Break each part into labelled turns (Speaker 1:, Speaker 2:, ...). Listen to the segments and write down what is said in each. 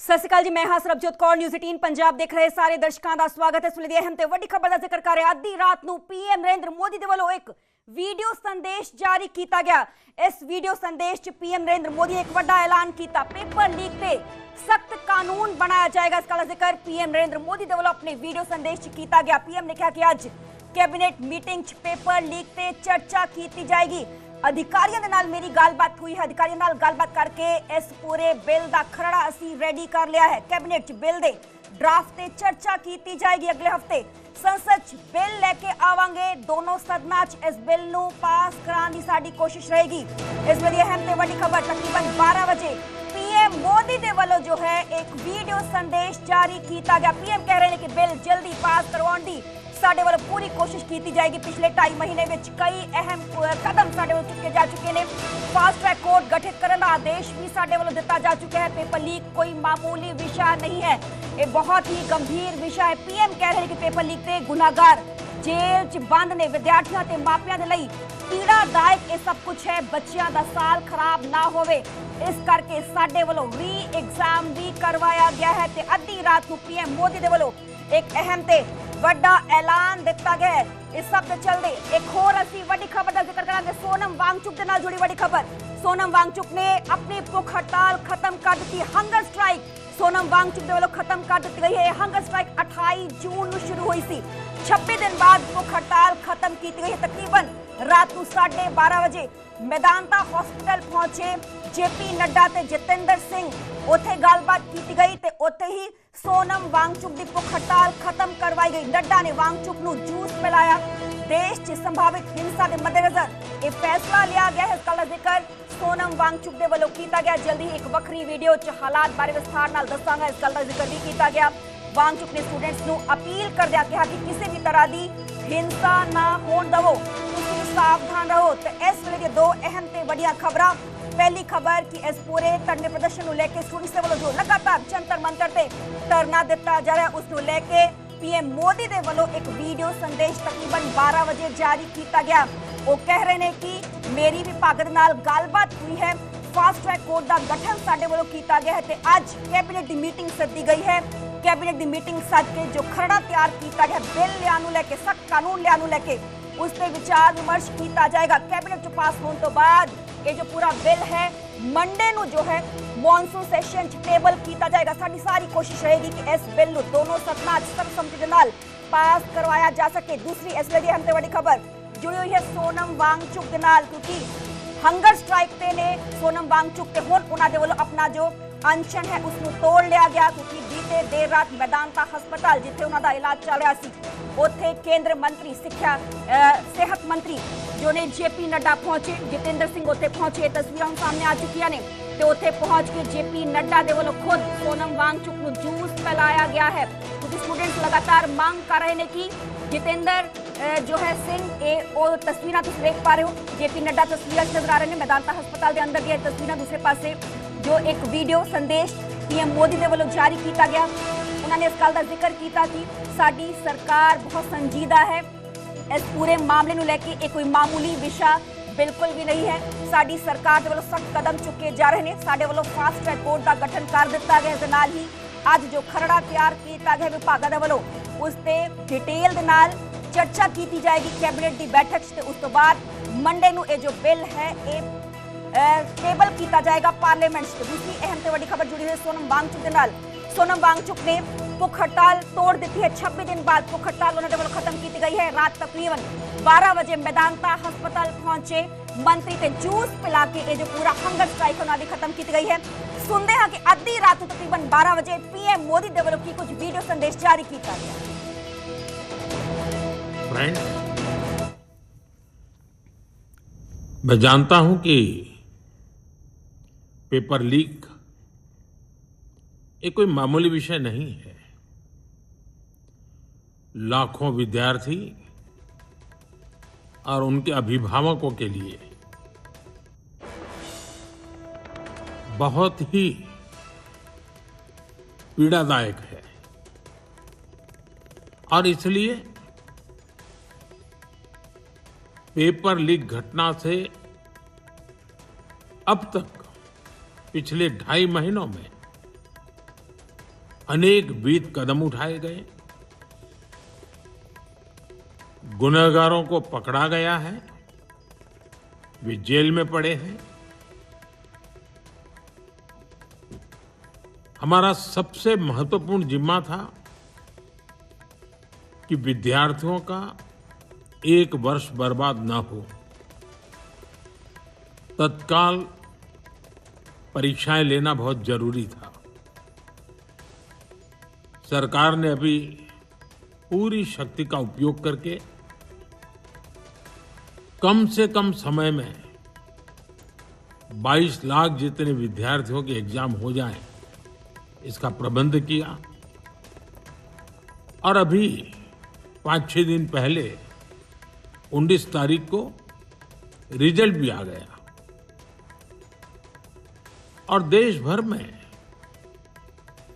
Speaker 1: ਸਤਿ ਸ਼੍ਰੀ ਅਕਾਲ ਜੀ, ਮੈਂ ਹਾਂ ਸਰਬਜੋਤ ਕੌਰ। ਨਿਊਜ਼ 18 ਪੰਜਾਬ ਦੇਖ ਰਹੇ ਸਾਰੇ ਦਰਸ਼ਕਾਂ ਦਾ ਸਵਾਗਤ ਹੈ। ਇਸ ਵੇਲੇ ਦੀ ਅਹਿਮ ਤੇ ਵੱਡੀ ਖਬਰ ਦਾ ਜ਼ਿਕਰ ਕਰ ਰਹੇ ਹਾਂ। ਅੱਧੀ ਰਾਤ ਨੂੰ ਪੀਐਮ ਨਰਿੰਦਰ ਮੋਦੀ ਦੇ ਵੱਲੋਂ ਇੱਕ ਵੀਡੀਓ ਸੰਦੇਸ਼ ਜਾਰੀ ਕੀਤਾ ਗਿਆ। ਇਸ ਵੀਡੀਓ ਸੰਦੇਸ਼ 'ਚ ਪੀਐਮ ਨਰਿੰਦਰ ਮੋਦੀ ਨੇ ਇੱਕ ਵੱਡਾ ਐਲਾਨ ਕੀਤਾ। ਪੇਪਰ ਲੀਕ ਤੇ सख्त कानून बनाया जाएगा। इसका जिक्र पीएम नरेंद्र मोदी के वालों अपने वीडियो संदेश किया गया। पीएम ने कहा कि आज कैबिनेट मीटिंग पेपर लीक ते चर्चा की जाएगी। अधिकारियों के नाल मेरी गलबात हुई है। अधिकारियों नाल गलबात करके इस पूरे बिल का खरड़ा असी रेडी कर लिया है। कैबिनेट च बिल दे ड्राफ्ट ते चर्चा की जाएगी। अगले हफ्ते संसद च बिल लेके आवांगे। दोनों सदनां च इस बिल नूं पास कराने की साडी कोशिश रहेगी। इस वे अहम ते वड्डी खबर तकरीबन 12 बजे पीएम मोदी दे वालों जो है एक वीडियो संदेश जारी किया गया। पीएम कह रहे हैं कि बिल जल्दी पास करवाने दी साडे वालों पूरी कोशिश की जाएगी। पिछले 2.5 महीने में कई अहम कदम साडे वालों चुके जा चुके हैं। फास्ट ट्रैक कोर्ट गठित करने का आदेश भी साडे वालों दिता जा चुका है। पेपर लीक कोई मामूली विषय नहीं है, ये बहुत ही गंभीर विषय है। पीएम कह रहे हैं कि पेपर लीक से गुनाहगार जेल च बंद ने। विद्यार्थियों ते मापियां दे लई पीड़ादायक ये सब कुछ है। बच्चियां दा साल खराब ना होवे, इस करके साडे वालों री एग्जाम भी करवाया गया है। ते अद्धी रात को पीएम मोदी दे वालों एक अहम ते वड्डा ऐलान दिता गया है। इस सब दे चलदे एक होर असी वड्डी खबर दा जिक्र करांगे। सोनम वांगचुक दे नाल जुड़ी वड्डी खबर। सोनम वांगचुक ने अपनी भुख हड़ताल खत्म कर दी। हंगर स्ट्राइक सोनम वांगचुक दे वालों खत्म कर दी गई है। हंगर स्ट्राइक 28 जून ਨੂੰ शुरू हुई सी। 26 दिन बाद भुख हड़ताल खत्म की गई है। तकरीबन रात को 12:30 बजे मैदानता हॉस्पिटल पहुंचे जेपी नड्डा ते जितेंद्र सिंह। उत्थे गलबात की गई ते उत्थे ही सोनम वांगचुक की भुख हड़ताल खत्म करवाई गई। नड्डा ने वांगचुक नूं जूस पिलाया। देश च संभावित हिंसा के मद्देनजर यह फैसला लिया गया है। इसका जिक्र सोनम वांगचुक के वालों किया गया। जल्दी एक वक्री वीडियो च हालात बारे विस्तार नाल दसांगा। इस गल का जिक्र भी किया गया। वांगचुक ने स्टूडेंट्स नूं अपील करदिआं कहा कि किसी भी तरह की हिंसा ना होण दवो, तुसीं सावधान रहो। तो इस वेले दो अहम ते वड्डियां खबरां। पहली खबर कि इस पूरे धरने प्रदर्शन को लेकर स्टूडेंट्स के वालों जो लगातार जंतर मंतर से धरना दिता जा रहा है, उसको लेके पीएम मोदी के वालों एक वीडियो संदेश तकरीबन 12 बजे जारी किया गया। वो कह रहे हैं कि मेरी विभाग दे नाल गलबात हुई है। फास्ट ट्रैक कोर्ट का गठन साडे वालों किया गया है। अज कैबिनेट की मीटिंग सद्दी गई है। कैबिनेट की मीटिंग सद के जो खरड़ा तैयार किया गया बिल लियानू लैके सख्त कानून लियानू लैके उस पर विचार विमर्श किया जाएगा। कैबिनेट च पास होने तो बाद ये जो पूरा बिल है मंडे नू जो है मॉनसून सैशन टेबल किया जाएगा। साडी सारी कोशिश रहेगी कि इस बिल नू दोनों सदनां सर्वसम्मति के नाल पास करवाया जा सके। दूसरी इस वे अहम ते वड्डी खबर जुड़ी हुई है सोनम वांगचुक के नाल, क्योंकि हंगर स्ट्राइक ते ने सोनम वांगचुक ते हुण उन्हां दे वल्लों अपना जो अनशन है उसको तोड़ लिया गया। क्योंकि बीते देर रात मैदानता हस्पताल जिथे उन्हां दा इलाज चल रहा सी उत्थे केंद्र मंत्री सिक्ख्या सेहत मंत्री जो ने जेपी नड्डा पहुंचे, जितेंद्र सिंह उत्थे पहुंचे। तस्वीरां सामने आ चुकी ने। तो उत्थे पहुंच के जेपी नड्डा दे वालों खुद सोनम वांगचुक को जूस पिलाया गया है। क्योंकि स्टूडेंट्स लगातार मांग कर रहे हैं कि जितेंद्र जो है सिंह वो तस्वीर तुम देख पा रहे हो। जेपी नड्डा तस्वीर नजर आ रहे हैं मैदानता हस्पताल के अंदर की तस्वीर। दूसरे पासे जो एक वीडियो संदेश पीएम मोदी के वालों जारी किया गया, उन्होंने इस गल का जिक्र किया कि साडी सरकार बहुत संजीदा है। इस पूरे मामले को लेके ये कोई मामूली विषय बिल्कुल भी नहीं है। साडी सरकार के वालों सख्त कदम चुके जा रहे हैं। साडे वालों फास्ट ट्रैक कोर्ट का गठन कर दिता गया। इस नाल ही अज जो खरड़ा तैयार किया गया विभागों के वालों उस पर डिटेल दे नाल चर्चा की जाएगी कैबिनेट की बैठक से। उस तो बाद मंडे नू ये जो बिल है ये टेबल किया जाएगा पार्लियामेंट से। दूसरी अहम से वड्डी खबर जुड़ी हुई है सोनम वांगचुक के नाल। सोनम वांगचुक ने भुख हड़ताल तोड़ दी है। 26 दिन बाद भुख हड़ताल उन्होंने वालों खत्म की गई है। रात तकरीबन 12 बजे मैदानता हस्पताल पहुंचे मंत्री ते जूस पिला के ये जो पूरा हंगर स्ट्राइक उन्होंने खत्म की गई है। सुनते हैं कि अद्धी रात तकरीबन 12 बजे पीएम मोदी के वालों की कुछ वीडियो संदेश जारी किया गया।
Speaker 2: मैं जानता हूं कि पेपर लीक ये कोई मामूली विषय नहीं है। लाखों विद्यार्थी और उनके अभिभावकों के लिए बहुत ही पीड़ादायक है। और इसलिए पेपर लीक घटना से अब तक पिछले 2.5 महीनों में अनेक विध कदम उठाए गए, गुनहगारों को पकड़ा गया है, वे जेल में पड़े हैं। हमारा सबसे महत्वपूर्ण जिम्मा था कि विद्यार्थियों का एक वर्ष बर्बाद न हो। तत्काल परीक्षाएं लेना बहुत जरूरी था। सरकार ने अभी पूरी शक्ति का उपयोग करके कम से कम समय में 22 लाख जितने विद्यार्थियों के एग्जाम हो जाएं, इसका प्रबंध किया। और अभी 5-6 दिन पहले 19 तारीख को रिजल्ट भी आ गया और देश भर में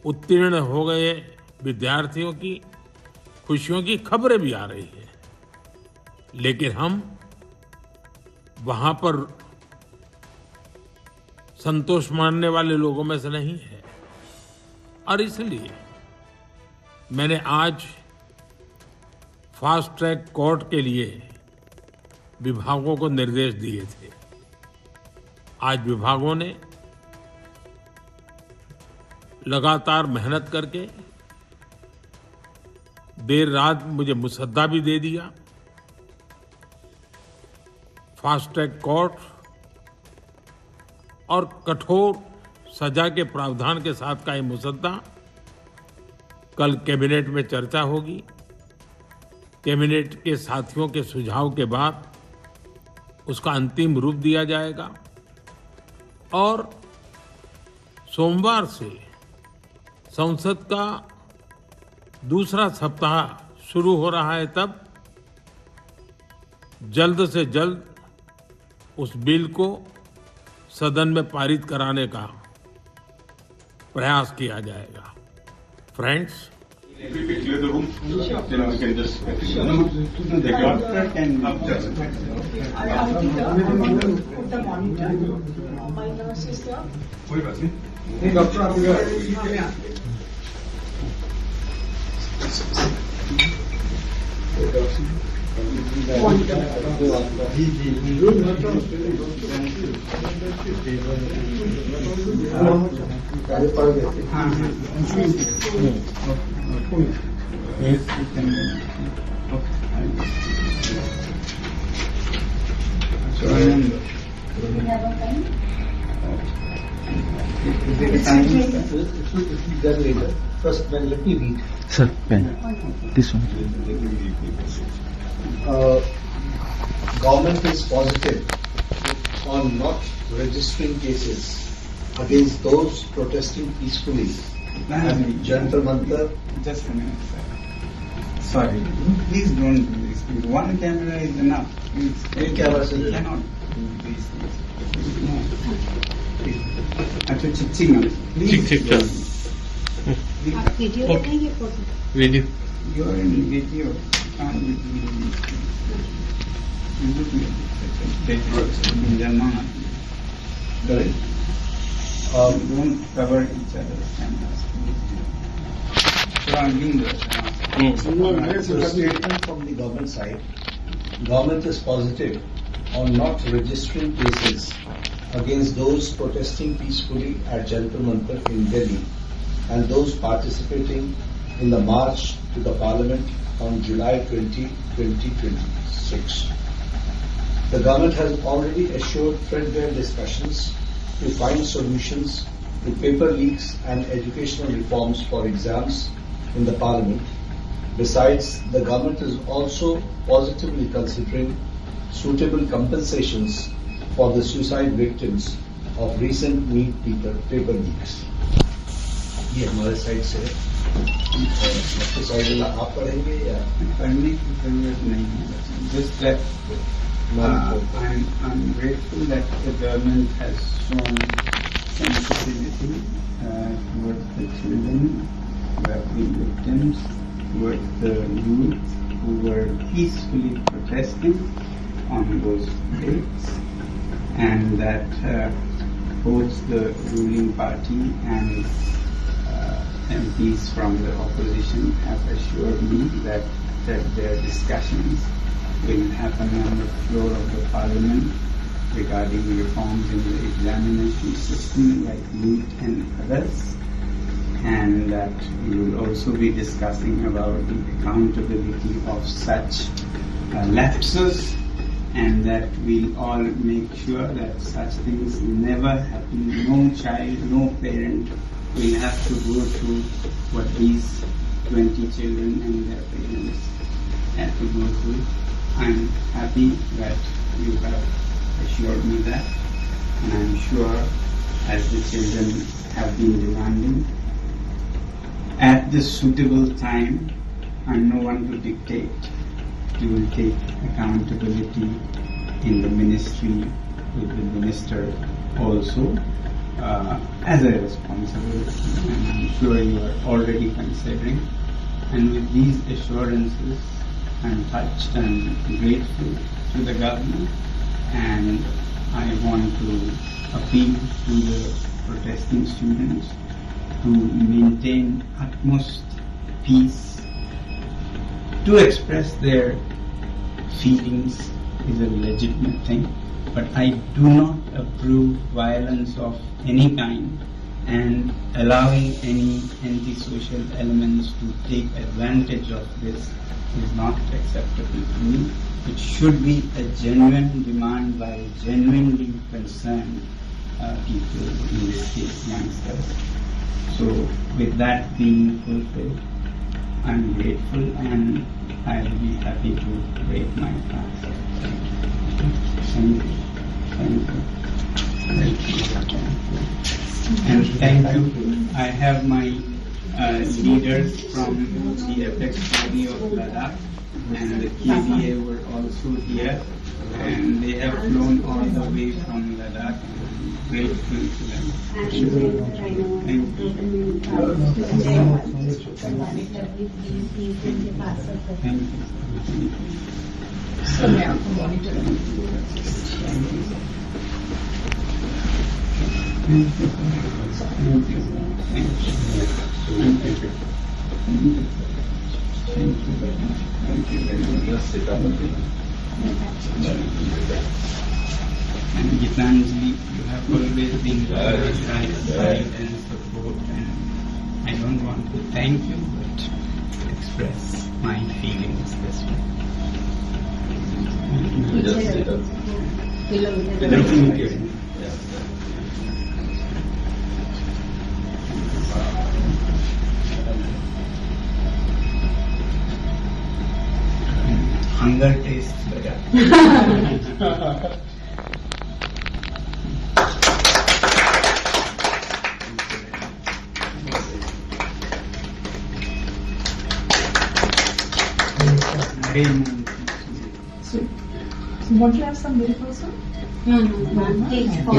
Speaker 2: उत्तीर्ण हो गए विद्यार्थियों की खुशियों की खबरें भी आ रही हैं। लेकिन हम वहां पर संतोष मानने वाले लोगों में से नहीं है और इसलिए मैंने आज फास्ट ट्रैक कोर्ट के लिए विभागों को निर्देश दिए थे। आज विभागों ने लगातार मेहनत करके देर रात मुझे मुसद्दा भी दे दिया। फास्ट ट्रैक कोर्ट और कठोर सजा के प्रावधान के साथ का ये मुसद्दा कल कैबिनेट में चर्चा होगी। कैबिनेट के साथियों के सुझाव के बाद उसका अंतिम रूप दिया जाएगा और सोमवार से संसद का दूसरा सप्ताह शुरू हो रहा है। तब जल्द से जल्द उस बिल को सदन में पारित कराने का प्रयास किया जाएगा। Friends,
Speaker 3: If we clear the room, then we can just take
Speaker 4: Doctor, can put the monitor? My nurse is there.
Speaker 3: कोई बात नहीं।
Speaker 4: Hey, doctor, आप इधर।
Speaker 5: First, let me read.
Speaker 6: Sir, pen. This one.
Speaker 5: Government is positive on not registering cases against those protesting peacefully at Jantar Mantar.
Speaker 7: Just a minute, sir. Sorry. Please don't do this. One camera is enough.
Speaker 5: One camera is
Speaker 7: You
Speaker 5: enough.
Speaker 7: cannot do these things. No. Please. अच्छा चिच्ची में
Speaker 2: ठीक ठीक चल
Speaker 4: video देखेंगे photo
Speaker 2: video
Speaker 7: You are in video. Can't be doing this. You look like that works in German.
Speaker 5: Correct.
Speaker 7: Don't cover each other's cameras. So I'm doing that.
Speaker 5: So, statement from the government side. Government is positive on not registering cases against those protesting peacefully at Jantar Mantar in Delhi and those participating in the march to the Parliament on July 20, 2026. The government has already assured threadbare discussions to find solutions to paper leaks and educational reforms for exams in the Parliament. Besides, the government is also positively considering suitable compensations for the suicide victims of recent NEET paper leaks. ये हमारे side से है। आपके side में आप पढ़ेंगे या
Speaker 7: पढ़ने की जरूरत नहीं है just that I'm grateful that the government has shown sensitivity towards the children who have been victims, towards the youth who were peacefully protesting on those dates, and that both the ruling party and MPs from the opposition have assured me that their discussions will happen on the floor of the parliament regarding reforms in the examination system like NEET and others, and that we will also be discussing about the accountability of such lapses, and that we'll all make sure that such things never happen. No child, no parent will have to go through what these 20 children and their parents had to go through. I'm happy that you have assured me that, and I'm sure, as the children have been demanding, at the suitable time, and no one to dictate, you will take accountability in the ministry with the minister also as a responsibility, and I'm sure you are already considering. And with these assurances, I'm touched and grateful to the government, and I want to appeal to the protesting students to maintain utmost peace. To express their feelings is a legitimate thing, but I do not approve violence of any kind, and allowing any antisocial elements to take advantage of this is not acceptable to me. It should be a genuine demand by genuinely concerned people, in this case youngsters. So with that being fulfilled, I'm grateful, and I will be happy to break my fast. Thank you. Thank you. Thank you. And thank you. I have my leaders from the apex body of Ladakh, and the KBA were also here, and they have flown all the way from Ladakh. I'm grateful to them. Thank you. Thank you. And Gitanji, you have always been by my side and support, and I don't want to thank you, but express my feelings this way. Thank you. Hunger tastes better.
Speaker 4: So, want to have some milk also?
Speaker 8: No, please.
Speaker 3: Please, 1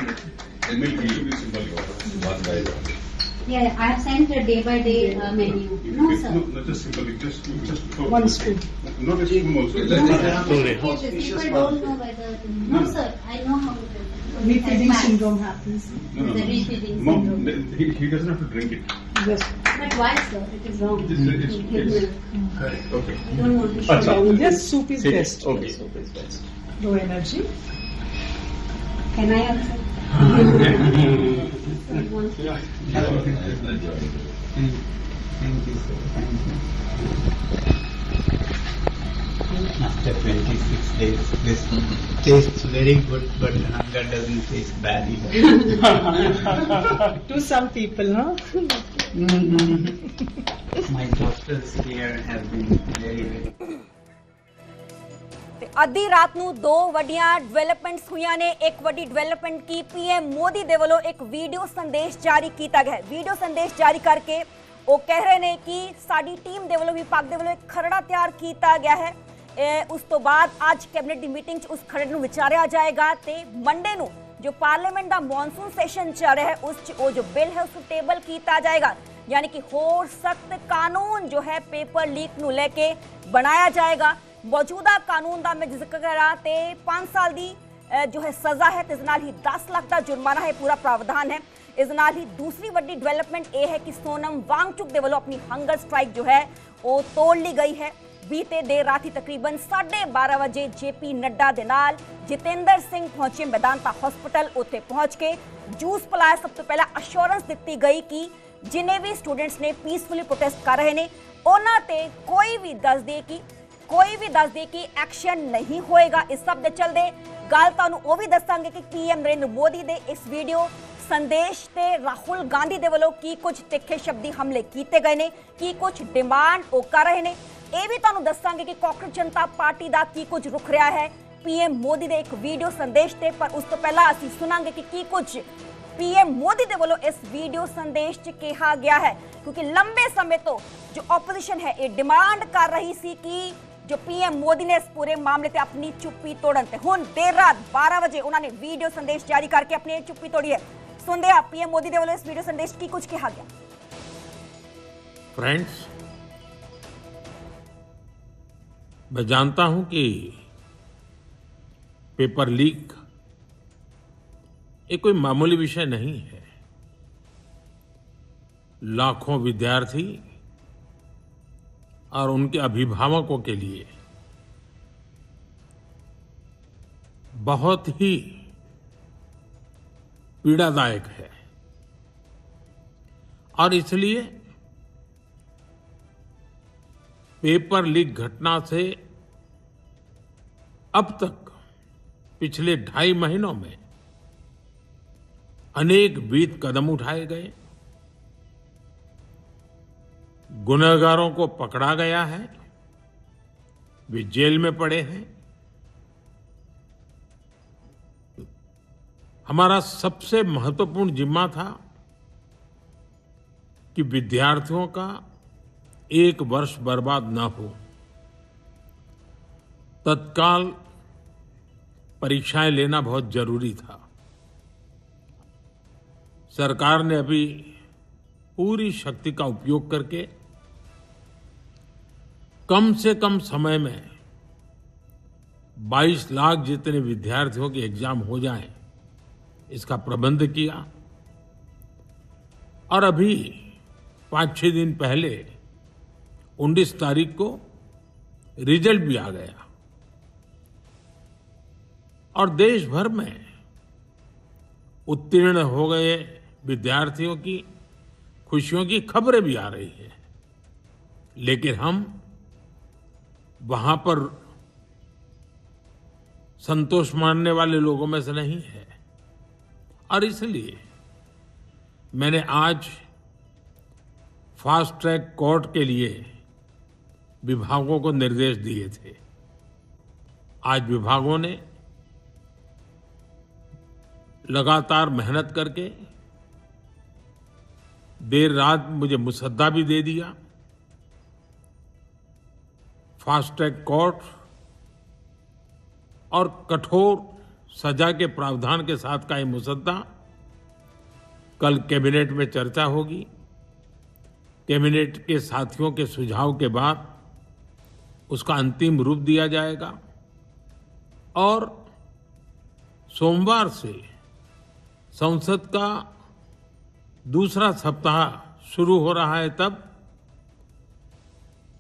Speaker 3: minute. The milk will be symbolic of one guy.
Speaker 8: Yeah, I have sent a day by day menu. No, sir.
Speaker 3: No, not just symbolic, just
Speaker 4: One spoon.
Speaker 3: Not a spoon also.
Speaker 8: People don't know whether. No, sir. I know how to do it.
Speaker 4: Refeeding syndrome happens.
Speaker 3: No.
Speaker 8: The refeeding
Speaker 3: Mom,
Speaker 8: syndrome.
Speaker 3: he doesn't have to drink it.
Speaker 4: Yes.
Speaker 8: But why, sir? It is wrong.
Speaker 3: It's correct. Okay.
Speaker 8: I don't want to show.
Speaker 4: Yes, soup is best.
Speaker 3: Okay.
Speaker 4: Soup is best. Low energy.
Speaker 8: Can I also?
Speaker 7: Thank you, sir. Thank you. After 26 days, this tastes very good, but hunger doesn't taste bad either.
Speaker 4: To some people, huh?
Speaker 7: My doctors here have been very
Speaker 1: ਤੇ ਅੱਧੀ ਰਾਤ ਨੂੰ ਦੋ ਵੱਡੀਆਂ developments ਹੋਈਆਂ ਨੇ। ਇੱਕ ਵੱਡੀ ਡਿਵੈਲਪਮੈਂਟ ਕੀ ਪੀਐਮ ਮੋਦੀ ਦੇ ਵੱਲੋਂ ਇੱਕ ਵੀਡੀਓ ਸੰਦੇਸ਼ ਜਾਰੀ ਕੀਤਾ ਗਿਆ ਹੈ। ਵੀਡੀਓ ਸੰਦੇਸ਼ ਜਾਰੀ ਕਰਕੇ ਉਹ ਕਹਿ ਰਹੇ ਨੇ ਕਿ ਸਾਡੀ ਟੀਮ ਦੇ ਵੱਲੋਂ ਵਿਭਾਗ ਦੇ ਵੱਲੋਂ ਇੱਕ ਖਰੜਾ ਤਿਆਰ ਕੀਤਾ ਗਿਆ ਹੈ। ਉਸ ਤੋਂ ਬਾਅਦ ਅੱਜ ਕੈਬਨਿਟ ਦੀ ਮੀਟਿੰਗ 'ਚ ਉਸ ਖਰੜੇ ਨੂੰ ਵਿਚਾਰਿਆ ਜਾਏਗਾ ਤੇ ਮੰਡੇ ਨੂੰ ਜੋ ਪਾਰਲੀਮੈਂਟ ਦਾ ਮੌਨਸੂਨ ਸੈਸ਼ਨ ਚੱਲ ਰਿਹਾ ਹੈ ਉਸ 'ਚ ਉਹ ਜੋ ਬਿੱਲ ਹੈ ਉਸ ਨੂੰ ਟੇਬਲ ਕੀਤਾ ਜਾਏਗਾ। यानी कि होर सख्त कानून जो है पेपर लीक नूं लेके बनाया जाएगा। मौजूदा कानून का मैं जिक्र करा तो 5 साल की ਜੋ ਹੈ ਸਜ਼ਾ ਹੈ ਤੇ ਇਸ ਨਾਲ ਹੀ 10 ਲੱਖ ਦਾ ਜੁਰਮਾਨਾ ਹੈ ਪੂਰਾ ਪ੍ਰਾਵਧਾਨ ਹੈ। ਇਸ ਨਾਲ ਹੀ ਦੂਸਰੀ ਵੱਡੀ ਡਿਵੈਲਪਮੈਂਟ ਇਹ ਹੈ ਕਿ ਸੋਨਮ ਵਾਂਗਚੁਕ ਦੇ ਵੱਲੋਂ ਆਪਣੀ ਹੰਗਰ ਸਟ੍ਰਾਈਕ ਜੋ ਹੈ ਉਹ ਤੋੜ ਲਈ ਗਈ ਹੈ। बीते देर रात ही तकरीबन 12:30 बजे जेपी नड्डा दे नाल जितेंद्र सिंह पहुंचे मेदांता हॉस्पिटल। उत्थे पहुंच के जूस पिलाया। सब तो पहला अश्योरेंस दी गई कि जिन्हें भी स्टूडेंट्स ने पीसफुली प्रोटेस्ट कर रहे हैं उन्हां ते कोई भी दस दे कि एक्शन नहीं होएगा। इस सब दे चलदे गल तुहानूं ओह भी दसांगे कि पीएम नरेंद्र मोदी दे इस वीडियो संदेश ते राहुल गांधी दे वल्लों की कुछ तिखे शब्दी हमले कीते गए ने, की कुछ डिमांड वो कर रहे हैं। ਇਹ ਵੀ ਤੁਹਾਨੂੰ ਦੱਸਾਂਗੇ ਕਿ ਕਾਂਗਰਸ ਜਨਤਾ ਪਾਰਟੀ ਦਾ ਕੀ ਕੁਝ ਰੁਖ ਰਿਹਾ ਹੈ ਪੀਐਮ ਮੋਦੀ ਦੇ ਇੱਕ ਵੀਡੀਓ ਸੰਦੇਸ਼ ਤੇ। ਪਰ ਉਸ ਤੋਂ ਪਹਿਲਾਂ ਅਸੀਂ ਸੁਣਾਂਗੇ ਕਿ ਕੀ ਕੁਝ ਪੀਐਮ ਮੋਦੀ ਦੇ ਵੱਲੋਂ ਇਸ ਵੀਡੀਓ ਸੰਦੇਸ਼ 'ਚ ਕਿਹਾ ਗਿਆ ਹੈ, ਕਿਉਂਕਿ ਲੰਬੇ ਸਮੇਂ ਤੋਂ ਜੋ ਆਪੋਜੀਸ਼ਨ ਹੈ ਇਹ ਡਿਮਾਂਡ ਕਰ ਰਹੀ ਸੀ ਕਿ ਜੋ ਪੀਐਮ ਮੋਦੀ ਨੇ ਇਸ ਪੂਰੇ ਮਾਮਲੇ ਤੇ ਆਪਣੀ ਚੁੱਪੀ ਤੋੜਨ ਤੇ ਹੁਣ ਦੇਰ ਰਾਤ 12 ਵਜੇ ਉਹਨਾਂ ਨੇ ਵੀਡੀਓ ਸੰਦੇਸ਼ ਜਾਰੀ ਕਰਕੇ ਆਪਣੀ ਚੁੱਪੀ ਤੋੜੀ ਹੈ। ਸੁਣਦੇ ਆ ਪੀਐਮ ਮੋਦੀ ਦੇ ਵੱਲੋਂ ਇਸ ਵੀਡੀਓ ਸੰਦੇਸ਼ 'ਚ ਕੀ ਕੁਝ ਕਿਹਾ ਗਿਆ।
Speaker 2: फ्रेंड्स, मैं जानता हूं कि पेपर लीक ये कोई मामूली विषय नहीं है। लाखों विद्यार्थी और उनके अभिभावकों के लिए बहुत ही पीड़ादायक है और इसलिए पेपर लीक घटना से अब तक पिछले 2.5 महीनों में अनेक विध कदम उठाए गए, गुनहगारों को पकड़ा गया है, वे जेल में पड़े हैं। हमारा सबसे महत्वपूर्ण जिम्मा था कि विद्यार्थियों का 1 वर्ष बर्बाद न हो। तत्काल परीक्षाएं लेना बहुत जरूरी था। सरकार ने अभी पूरी शक्ति का उपयोग करके कम से कम समय में 22 लाख जितने विद्यार्थियों के एग्जाम हो जाएं, इसका प्रबंध किया। और अभी 5-6 दिन पहले 19 तारीख को रिजल्ट भी आ गया और देश भर में उत्तीर्ण हो गए विद्यार्थियों की खुशियों की खबरें भी आ रही हैं। लेकिन हम वहां पर संतोष मानने वाले लोगों में से नहीं है और इसलिए मैंने आज फास्ट ट्रैक कोर्ट के लिए विभागों को निर्देश दिए थे। आज विभागों ने लगातार मेहनत करके देर रात मुझे मुसद्दा भी दे दिया। फास्ट ट्रैक कोर्ट और कठोर सजा के प्रावधान के साथ का ये मुसद्दा कल कैबिनेट में चर्चा होगी। कैबिनेट के साथियों के सुझाव के बाद उसका अंतिम रूप दिया जाएगा और सोमवार से संसद का दूसरा सप्ताह शुरू हो रहा है। तब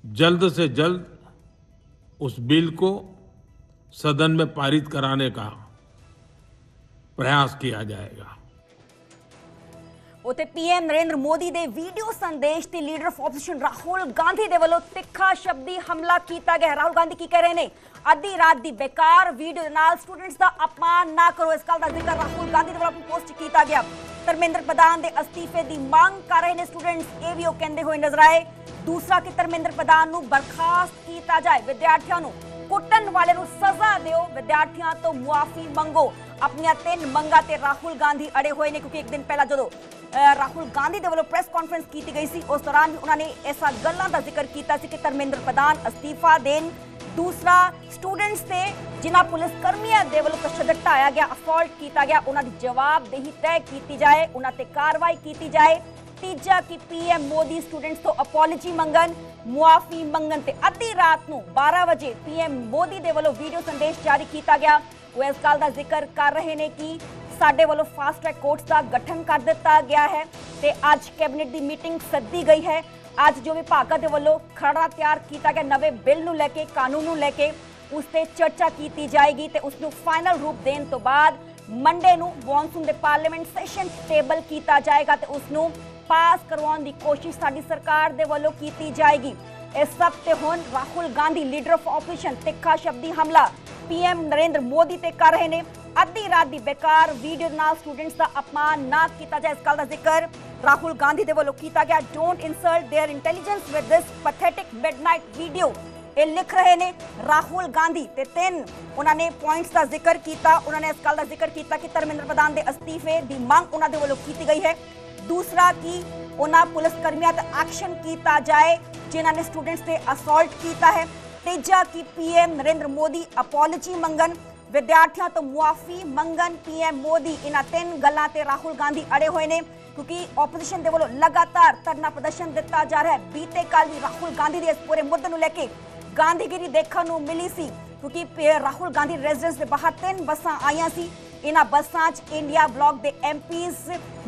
Speaker 2: जल्द से जल्द उस बिल को सदन में पारित कराने का प्रयास किया जाएगा।
Speaker 1: उत्ते पीएम नरेंद्र मोदी दे वीडियो संदेश ते leader of opposition Rahul Gandhi दे वल्लों तिखा शब्दी हमला किया गया। राहुल गांधी की कह रहे ने अद्धी रात दी बेकार वीडियो नाल स्टूडेंट्स दा अपमान ना करो। इस गल दा जिक्र राहुल गांधी दे वल्लों अपनी पोस्ट किया गया। धर्मेंद्र प्रधान दे अस्तीफे दी मांग कर रहे ने स्टूडेंट्स, ये भी वो कहते हुए नजर आए। दूसरा कि धर्मेंद्र प्रधान नूं बर्खास्त किया जाए, विद्यार्थियों नूं कुटन वाले नूं सजा दिओ, विद्यार्थियों तो मुआफी मंगो। अपनी 3 मंगां ते राहुल गांधी अड़े हुए ने क्योंकि एक दिन पहला जो राहुल गांधी दे वल्लों प्रेस कॉन्फ्रेंस की गई सी उस दौरान उन्होंने ऐसा गल्लां दा जिक्र किया कि धर्मेंद्र प्रधान अस्तीफा देन। दूसरा स्टूडेंट्स से जिन्हां पुलिस कर्मियों के वल्लों तशद्दुद ढाया गया, असॉल्ट किया गया, उन्हां दी जवाबदेही तय की जाए, उन्हां ते कार्रवाई की जाए। तीजा कि पीएम मोदी स्टूडेंट्स तो अपॉलॉजी मंगन, मुआफी मंगन ते अद्धी रात नूं 12 बजे पीएम मोदी दे वल्लों वीडियो संदेश जारी किया गया ਉਹ ਇਸ ਗੱਲ ਦਾ ਜ਼ਿਕਰ ਕਰ ਰਹੇ ਨੇ ਕਿ ਸਾਡੇ ਵੱਲੋਂ ਫਾਸਟ ਟਰੈਕ ਕੋਰਟਸ ਦਾ ਗਠਨ ਕਰ ਦਿੱਤਾ ਗਿਆ ਹੈ ਤੇ ਅੱਜ ਕੈਬਨਿਟ ਦੀ ਮੀਟਿੰਗ ਸੱਦੀ ਗਈ ਹੈ। ਅੱਜ ਜੋ ਵਿਭਾਗਾਂ ਦੇ ਵੱਲੋਂ ਖਰੜਾ ਤਿਆਰ ਕੀਤਾ ਗਿਆ ਨਵੇਂ ਬਿੱਲ ਨੂੰ ਲੈ ਕੇ, ਕਾਨੂੰਨ ਨੂੰ ਲੈ ਕੇ ਉਸ ਤੇ ਚਰਚਾ ਕੀਤੀ ਜਾਏਗੀ ਤੇ ਉਸ ਨੂੰ ਫਾਈਨਲ ਰੂਪ ਦੇਣ ਤੋਂ ਬਾਅਦ ਮੰਡੇ ਨੂੰ ਮੌਨਸੂਨ ਦੇ ਪਾਰਲੀਮੈਂਟ ਸੈਸ਼ਨ ਟੇਬਲ ਕੀਤਾ ਜਾਏਗਾ ਤੇ ਉਸ ਨੂੰ ਪਾਸ ਕਰਵਾਉਣ ਦੀ ਕੋਸ਼ਿਸ਼ ਸਾਡੀ ਸਰਕਾਰ ਦੇ ਵੱਲੋਂ ਕੀਤੀ ਜਾਏਗੀ। ਇਸ ਸਭ ਤੇ ਹੁਣ Rahul Gandhi leader of opposition ਤਿੱਖਾ ਸ਼ਬਦੀ ਹਮਲਾ ਪੀਐਮ ਨਰਿੰਦਰ ਮੋਦੀ ਤੇ ਕਰ ਰਹੇ ਨੇ। ਅੱਧੀ ਰਾਤ ਦੀ ਬੇਕਾਰ ਵੀਡੀਓ ਨਾਲ ਸਟੂਡੈਂਟਸ ਦਾ ਅਪਮਾਨ ਨਾ ਕੀਤਾ ਜਾਏ, ਇਸ ਗੱਲ ਦਾ ਜ਼ਿਕਰ ਰਾਹੁਲ ਗਾਂਧੀ ਦੇ ਵੱਲੋਂ ਕੀਤਾ ਗਿਆ। Don't insult their intelligence with this pathetic midnight video, ਇਹ ਲਿਖ ਰਹੇ ਨੇ ਰਾਹੁਲ ਗਾਂਧੀ ਤੇ ਤਿੰਨ ਉਹਨਾਂ ਨੇ ਪੁਆਇੰਟਸ ਦਾ ਜ਼ਿਕਰ ਕੀਤਾ। ਉਹਨਾਂ ਨੇ ਇਸ ਗੱਲ ਦਾ ਜ਼ਿਕਰ ਕੀਤਾ ਕਿ ਧਰਮਿੰਦਰ ਪ੍ਰਧਾਨ ਦੇ ਅਸਤੀਫੇ ਦੀ ਮੰਗ ਉਹਨਾਂ ਦੇ ਵੱਲੋਂ ਕੀਤੀ ਗਈ ਹੈ। ਦੂਸਰਾ ਕਿ ਉਹਨਾਂ ਪੁਲਿਸ ਕਰਮੀਆਂ ਤੇ ਐਕਸ਼ਨ ਕੀਤਾ ਜਾਏ ਜਿਨ੍ਹਾਂ ਨੇ ਸਟੂਡੈਂਟਸ ਤੇ ਅਸੌਲਟ ਕੀਤਾ ਹੈ। ਤੀਜਾ ਕਿ ਪੀਐਮ ਨਰਿੰਦਰ ਮੋਦੀ ਅਪੋਲੋਜੀ ਮੰਗਣ, ਵਿਦਿਆਰਥੀਆਂ ਤੋਂ ਮੁਆਫੀ ਮੰਗਣ ਪੀਐਮ ਮੋਦੀ। ਇਹਨਾਂ ਤਿੰਨ ਗੱਲਾਂ ਤੇ ਰਾਹੁਲ ਗਾਂਧੀ ਅੜੇ ਹੋਏ ਨੇ ਕਿਉਂਕਿ ਆਪੋਜੀਸ਼ਨ ਦੇ ਵੱਲੋਂ ਲਗਾਤਾਰ ਧਰਨਾ ਪ੍ਰਦਰਸ਼ਨ ਦਿੱਤਾ ਜਾ ਰਿਹਾ ਹੈ। ਬੀਤੇ ਕੱਲ ਵੀ ਰਾਹੁਲ ਗਾਂਧੀ ਦੇ ਇਸ ਪੂਰੇ ਮੁੱਦੇ ਨੂੰ ਲੈ ਕੇ ਗਾਂਧੀਗਿਰੀ ਦੇਖਣ ਨੂੰ ਮਿਲੀ ਸੀ ਕਿਉਂਕਿ ਰਾਹੁਲ ਗਾਂਧੀ ਰੈਜ਼ੀਡੈਂਸ ਦੇ ਬਾਹਰ 3 ਬੱਸਾਂ ਆਈਆਂ ਸੀ। ਇਹਨਾਂ ਬੱਸਾਂ 'ਚ ਇੰਡੀਆ ਬਲਾਕ ਦੇ ਐਮਪੀਜ਼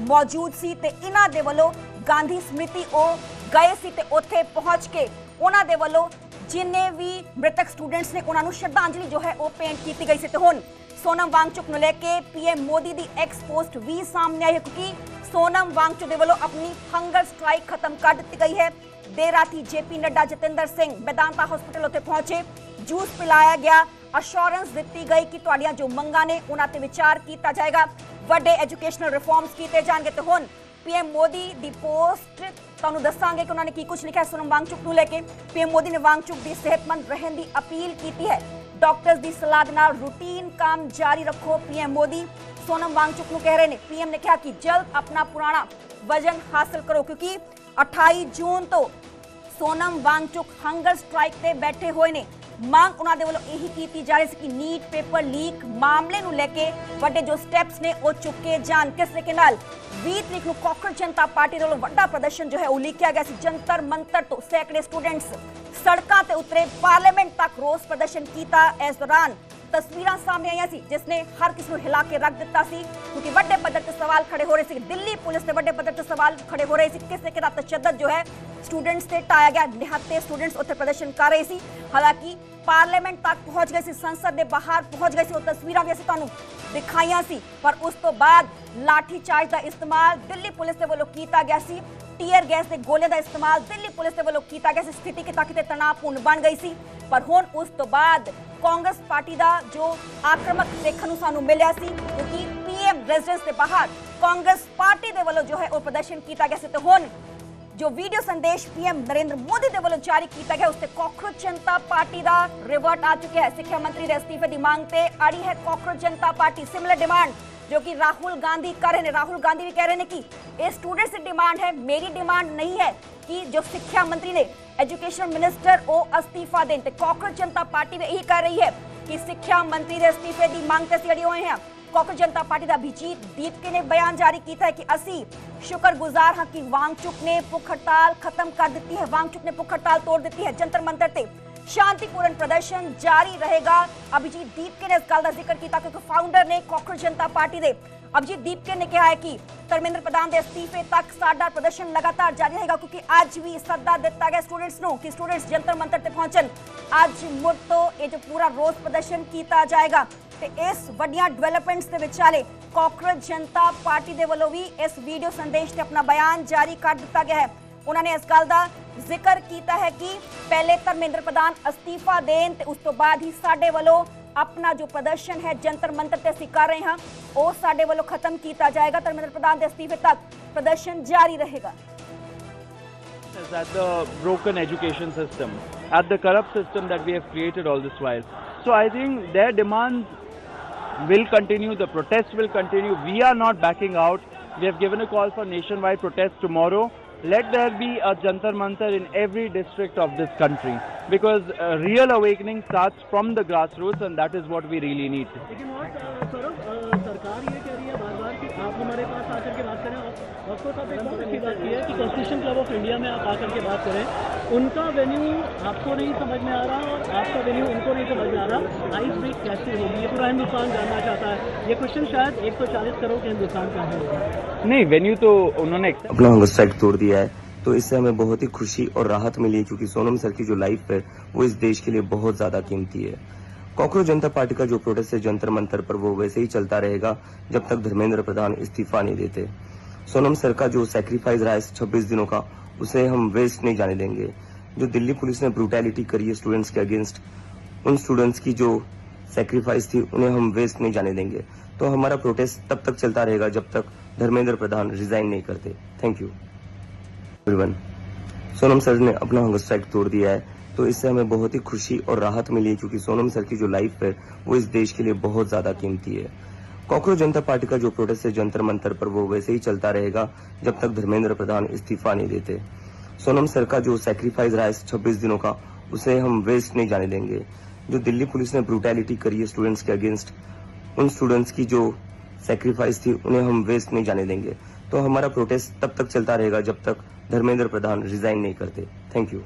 Speaker 1: ਮੌਜੂਦ ਸੀ ਤੇ ਇਹਨਾਂ ਦੇ ਵੱਲੋਂ ਗਾਂਧੀ ਸਮ੍ਰਿਤੀ ਉਹ ਗਏ ਸੀ ਤੇ ਉੱਥੇ ਪਹੁੰਚ ਕੇ ਉਹਨਾਂ ਦੇ ਵੱਲੋਂ ਜਿੰਨੇ ਵੀ ਮ੍ਰਿਤਕ ਸਟੂਡੈਂਟਸ ਨੇ ਉਹਨਾਂ ਨੂੰ ਸ਼ਰਧਾਂਜਲੀ ਜੋ ਹੈ ਉਹ ਪੇਂਟ ਕੀਤੀ ਗਈ ਸੀ। ਤੇ ਹੁਣ ਸੋਨਮ ਵਾਂਗਚੁਕ ਨੂੰ ਲੈ ਕੇ ਪੀਐਮ ਮੋਦੀ ਦੀ ਐਕਸ ਪੋਸਟ ਵੀ ਸਾਹਮਣੇ ਆਈ ਹੈ ਕਿਉਂਕਿ ਸੋਨਮ ਵਾਂਗਚੁਕ ਦੇ ਵੱਲੋਂ ਆਪਣੀ ਹੰਗਰ ਸਟ੍ਰਾਈਕ ਖਤਮ ਕਰ ਦਿੱਤੀ ਗਈ ਹੈ। ਦੇਰ ਰਾਤੀ ਜੇਪੀ ਨੱਡਾ, ਜਤਿੰਦਰ ਸਿੰਘ ਮੈਦਾਂਤਾ ਹਸਪੀਟਲ ਉੱਤੇ ਪਹੁੰਚੇ, ਜੂਸ ਪਿਲਾਇਆ ਗਿਆ, ਅਸ਼ੋਰੈਂਸ ਦਿੱਤੀ ਗਈ ਕਿ ਤੁਹਾਡੀਆਂ ਜੋ ਮੰਗਾਂ ਨੇ ਉਹਨਾਂ ਤੇ ਵਿਚਾਰ ਕੀਤਾ ਜਾਏਗਾ, ਵੱਡੇ ਐਜੂਕੇਸ਼ਨਲ ਰਿਫਾਰਮਸ ਕੀਤੇ ਜਾਣਗੇ। ਤੇ ਹੁਣ ਪੀਐਮ ਮੋਦੀ ਦੀ ਪੋਸਟ ਤੁਹਾਨੂੰ ਦੱਸਾਂਗੇ ਕਿ ਉਹਨਾਂ ਨੇ ਕੀ ਕੁਝ ਲਿਖਿਆ ਸੋਨਮ ਵਾਂਗਚੁਕ ਨੂੰ ਲੈ ਕੇ। ਪੀਐਮ ਮੋਦੀ ਨੇ ਵਾਂਗਚੁਕ ਦੀ ਸਿਹਤਮੰਦ ਰਹਿਣ ਦੀ ਅਪੀਲ ਕੀਤੀ ਹੈ। ਡਾਕਟਰਸ ਦੀ ਸਲਾਹ ਦੇ ਨਾਲ ਰੂਟੀਨ ਕੰਮ ਜਾਰੀ ਰੱਖੋ ਪੀਐਮ ਮੋਦੀ ਸੋਨਮ ਵਾਂਗਚੁਕ ਨੂੰ ਕਹਿ ਰਹੇ ਨੇ। ਪੀਐਮ ਨੇ ਕਿਹਾ ਕਿ ਜਲਦ ਆਪਣਾ ਪੁਰਾਣਾ ਵਜਨ ਹਾਸਲ ਕਰੋ ਕਿਉਂਕਿ 28 ਜੂਨ ਤੋਂ ਸੋਨਮ ਵਾਂਗਚੁਕ ਹੰਗਰ ਸਟ੍ਰਾਈਕ ਤੇ ਬੈਠੇ ਹੋਏ ਨੇ। ਮੰਗ ਉਹਨਾਂ ਦੇ ਵੱਲੋਂ ਇਹੀ ਕੀਤੀ ਜਾ ਰਹੀ ਸੀ ਕਿ ਨੀਟ ਪੇਪਰ ਲੀਕ ਮਾਮਲੇ ਨੂੰ ਲੈ ਕੇ ਵੱਡੇ ਜੋ ਸਟੈਪਸ ਨੇ ਉਹ ਚੁੱਕੇ ਜਾਣ। ਕਿਸ ਤਰੀਕੇ ਨਾਲ 20 ਤਰੀਕ ਨੂੰ ਕਾਂਗਰਸ ਜਨਤਾ ਪਾਰਟੀ ਦੇ ਵੱਲੋਂ ਵੱਡਾ ਪ੍ਰਦਰਸ਼ਨ ਜੋ ਹੈ ਉਹ ਲਿਖਿਆ ਗਿਆ ਸੀ। ਜੰਤਰ ਮੰਤਰ ਤੋਂ ਸੈਂਕੜੇ ਸਟੂਡੈਂਟਸ ਸੜਕਾਂ ਤੇ ਉਤਰੇ, ਪਾਰਲੀਮੈਂਟ ਤੱਕ ਰੋਸ ਪ੍ਰਦਰਸ਼ਨ ਕੀਤਾ। ਇਸ ਦੌਰਾਨ ਤਸਵੀਰਾਂ ਸਾਹਮਣੇ ਆਈਆਂ ਸੀ ਜਿਸ ਨੇ ਹਰ ਕਿਸੇ ਨੂੰ ਹਿਲਾ ਕੇ ਰੱਖ ਦਿੱਤਾ ਸੀ ਕਿਉਂਕਿ ਵੱਡੇ ਪੱਧਰ ਤੇ ਸਵਾਲ ਖੜੇ ਹੋ ਰਹੇ ਸੀ। ਦਿੱਲੀ ਪੁਲਿਸ ਤੇ ਵੱਡੇ ਪੱਧਰ ਤੇ ਸਵਾਲ ਖੜੇ ਹੋ ਰਹੇ ਸੀ ਕਿਸ ਤਰੀਕੇ ਦਾ ਤਸ਼ੱਦਦ ਜੋ ਹੈ ਸਟੂਡੈਂਟਸ ਤੇ ਢਾਇਆ ਗਿਆ। ਨਿਹੱਥੇ ਸਟੂਡੈਂਟਸ ਉੱਥੇ ਪ੍ਰਦਰਸ਼ਨ ਕਰ ਰਹੇ ਸੀ, ਹਾਲਾਂਕਿ ਪਾਰਲੀਮੈਂਟ ਤੱਕ ਪਹੁੰਚ ਗਏ ਸੀ, ਸੰਸਦ ਦੇ ਬਾਹਰ ਪਹੁੰਚ ਗਏ ਸੀ। ਉਹ ਤਸਵੀਰਾਂ ਵੀ ਅਸੀਂ ਤੁਹਾਨੂੰ ਦਿਖਾਈਆਂ ਸੀ ਪਰ ਉਸ ਤੋਂ ਬਾਅਦ ਲਾਠੀ ਚਾਰਜ ਦਾ ਇਸਤੇਮਾਲ ਦਿੱਲੀ ਪੁਲਿਸ ਦੇ ਵੱਲੋਂ ਕੀਤਾ ਗਿਆ ਸੀ। ਟੀਅਰ ਗੈਸ ਦੇ ਗੋਲੇ ਦਾ ਇਸਤੇਮਾਲ ਦਿੱਲੀ ਪੁਲਿਸ ਦੇ ਵੱਲੋਂ ਕੀਤਾ ਗਿਆ ਸੀ। ਸਥਿਤੀ ਕਿਤੇ ਤਣਾਅਪੂਰਨ ਬਣ ਗਈ ਸੀ ਪਰ ਹੁਣ ਉਸ ਤੋਂ ਬਾਅਦ ਕਾਂਗਰਸ ਪਾਰਟੀ ਦਾ ਜੋ ਆਕਰਮਕ ਦੇਖਣ ਨੂੰ ਸਾਨੂੰ ਮਿਲਿਆ ਸੀ ਕਿਉਂਕਿ ਪੀਐਮ ਰੈਜ਼ੀਡੈਂਸ ਦੇ ਬਾਹਰ ਕਾਂਗਰਸ ਪਾਰਟੀ ਦੇ ਵੱਲੋਂ ਜੋ ਹੈ ਉਹ ਪ੍ਰਦਰਸ਼ਨ ਕੀਤਾ ਗਿਆ ਸੀ। ਤੇ ਹੁਣ ਜੋ ਵੀਡੀਓ ਸੰਦੇਸ਼ ਪੀਐਮ ਨਰਿੰਦਰ ਮੋਦੀ ਦੇ ਵੱਲੋਂ ਜਾਰੀ ਕੀਤਾ ਗਿਆ ਉਸ ਤੇ ਕਾਂਗਰਸ ਜਨਤਾ ਪਾਰਟੀ ਦਾ ਰਿਵਰਟ ਆ ਚੁੱਕਿਆ ਹੈ। ਸਿੱਖਿਆ ਮੰਤਰੀ ਦੇ ਅਸਤੀਫੇ ਦੀ ਮੰਗ ਤੇ ਅੜੀ ਹੈ ਕਾਂਗਰਸ ਜਨਤਾ ਪਾਰਟੀ। ਸਿਮਿਲਰ ਡਿਮਾਂਡ जो कि राहुल गांधी कर रहे हैं। राहुल गांधी भी कह रहे हैं कि ये स्टूडेंट्स की डिमांड है, मेरी डिमांड नहीं है कि जो शिक्षा मंत्री ने एजुकेशन मिनिस्टर वो अस्तीफा दें। कांग्रेस जनता पार्टी भी यही कह रही है कि शिक्षा मंत्री के अस्तीफे की मांग ते अड़ी हुए हैं। कांग्रेस जनता पार्टी का अभिजीत दीपके ने बयान जारी किया है कि असी शुक्रगुजार हाँ कि वांगचुक ने भुख हड़ताल खत्म कर दी है। वांगचुक ने भुख हड़ताल तोड़ दी है। जंतर मंतर ते शांतिपूर्ण प्रदर्शन जारी रहेगा। अभिजीत दीपके ने इस गल का जिक्र किया क्योंकि फाउंडर ने कांग्रेस जनता पार्टी के अभिजीत दीपके ने कहा है कि धर्मेंद्र प्रधान के अस्तीफे तक साडा प्रदर्शन लगातार जारी रहेगा क्योंकि अज भी सद्दा दिता गया स्टूडेंट्स को कि स्टूडेंट्स जंतर मंतर ते पहुंचन। अज मुड़ तो ये जो पूरा रोज प्रदर्शन किया जाएगा। ते इस वड्डियां डेवलपमेंट्स के विचाले कांग्रेस जनता पार्टी के वालों भी इस वीडियो संदेश से अपना बयान जारी कर दिता गया है। उन्होंने इस गल का जिक्र किया है कि पहले धर्मेंद्र प्रधान अस्तीफा देन ते उस तो बाद ही साडे वालों अपना जो प्रदर्शन है जंतर मंतर ते असीं कर रहे हैं वो साडे वालों खत्म किया जाएगा। धर्मेंद्र प्रधान के अस्तीफे तक प्रदर्शन जारी रहेगा।
Speaker 9: At the broken education system, at the corrupt system that we have created all this while. So I think their demands will continue, the protests will continue. We are not backing out. We have given a call for nationwide protest tomorrow let there be a Jantar Mantar in every district of this country, because real awakening starts from the grassroots, and that is what we really need.
Speaker 10: लेकिन सौरभ, सरकार ये कह रही है बार बार कि आप हमारे पास आकर के बात करें। ऑफकोर्स आप एक बहुत अच्छी बात की है कि कॉन्स्टिट्यूशन क्लब ऑफ इंडिया में आप आकर के बात करें। उनका वेन्यू आपको नहीं समझ में आ रहा और आपका वेन्यू उनको नहीं समझ में आ रहा। आइस ब्रेक कैसे होगी, ये पूरा हिंदुस्तान जानना चाहता है। ये क्वेश्चन शायद 140 करोड़ के हिंदुस्तान का है।
Speaker 9: नहीं, वेन्यू तो उन्होंने
Speaker 6: अपना हंगर स्ट्राइक तोड़ दिया है, तो इससे हमें बहुत ही खुशी और राहत मिली है, क्योंकि सोनम सर की जो लाइफ है वो इस देश के लिए बहुत ज्यादा कीमती है। कॉकरोच जनता पार्टी का जो प्रोटेस्ट है जंतर मंतर पर, वो वैसे ही चलता रहेगा जब तक धर्मेंद्र प्रधान इस्तीफा नहीं देते। सोनम सर का जो सैक्रिफाइस रहा है 26 दिनों का, उसे हम वेस्ट नहीं जाने देंगे। जो दिल्ली पुलिस ने ब्रूटैलिटी करी है स्टूडेंट्स के अगेंस्ट, उन स्टूडेंट्स की जो सैक्रिफाइस थी उन्हें हम वेस्ट नहीं जाने देंगे। तो हमारा प्रोटेस्ट तब तक चलता रहेगा जब तक धर्मेंद्र प्रधान रिजाइन नहीं करते। Thank you everyone. Sonam sir ने अपना हंगर स्ट्राइक तोड़ दिया है, तो इससे हमें बहुत ही खुशी और राहत मिली है, क्योंकि सोनम सर की जो लाइफ है वो इस देश के लिए बहुत ज्यादा कीमती है। कॉकरोच जनता पार्टी का जो प्रोटेस्ट है जंतर मंतर पर, वो वैसे ही चलता रहेगा जब तक धर्मेंद्र प्रधान इस्तीफा नहीं देते। सोनम सर का जो सैक्रिफाइस रहा है 26 दिनों का, उसे हम वेस्ट नहीं जाने देंगे। जो दिल्ली पुलिस ने ब्रूटैलिटी करी है स्टूडेंट्स के अगेंस्ट, उन स्टूडेंट्स की जो सैक्रिफाइस थी उन्हें हम वेस्ट नहीं जाने देंगे। तो हमारा प्रोटेस्ट तब तक चलता रहेगा जब तक धर्मेंद्र प्रधान रिजाइन नहीं करते। Thank you.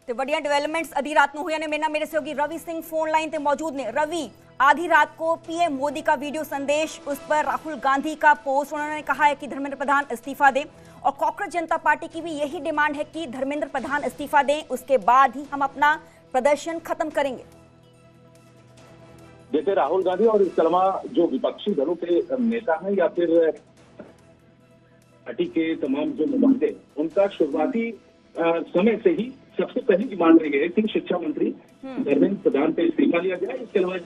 Speaker 1: ਤੇ ਵੱਡੀਆਂ ਡਿਵੈਲਪਮੈਂਟਸ ਅੱਧੀ ਰਾਤ ਨੂੰ ਹੋਈਆਂ ਨੇ। ਮੇਰੇ सहयोगी रवि सिंह फोन लाइन पे मौजूद ने। रवि, आधी रात को पीएम मोदी का वीडियो संदेश, उस पर राहुल गांधी का पोस्ट, उन्होंने कहा है कि धर्मेंद्र प्रधान इस्तीफा दें, और कॉकरोच जनता पार्टी की भी यही डिमांड है कि धर्मेंद्र प्रधान इस्तीफा दें, उसके बाद ही हम अपना प्रदर्शन खत्म करेंगे।
Speaker 11: देखिए, राहुल गांधी और इसके अलावा जो विपक्षी दलों के नेता हैं या फिर पार्टी के तमाम जो नुमाइंदे, उनका शुरुआती समय से ही सबसे पहली डिमांड रही है कि शिक्षा मंत्री धर्मेंद्र प्रधान पे इस्तीफा लिया जाए, इसके अलावा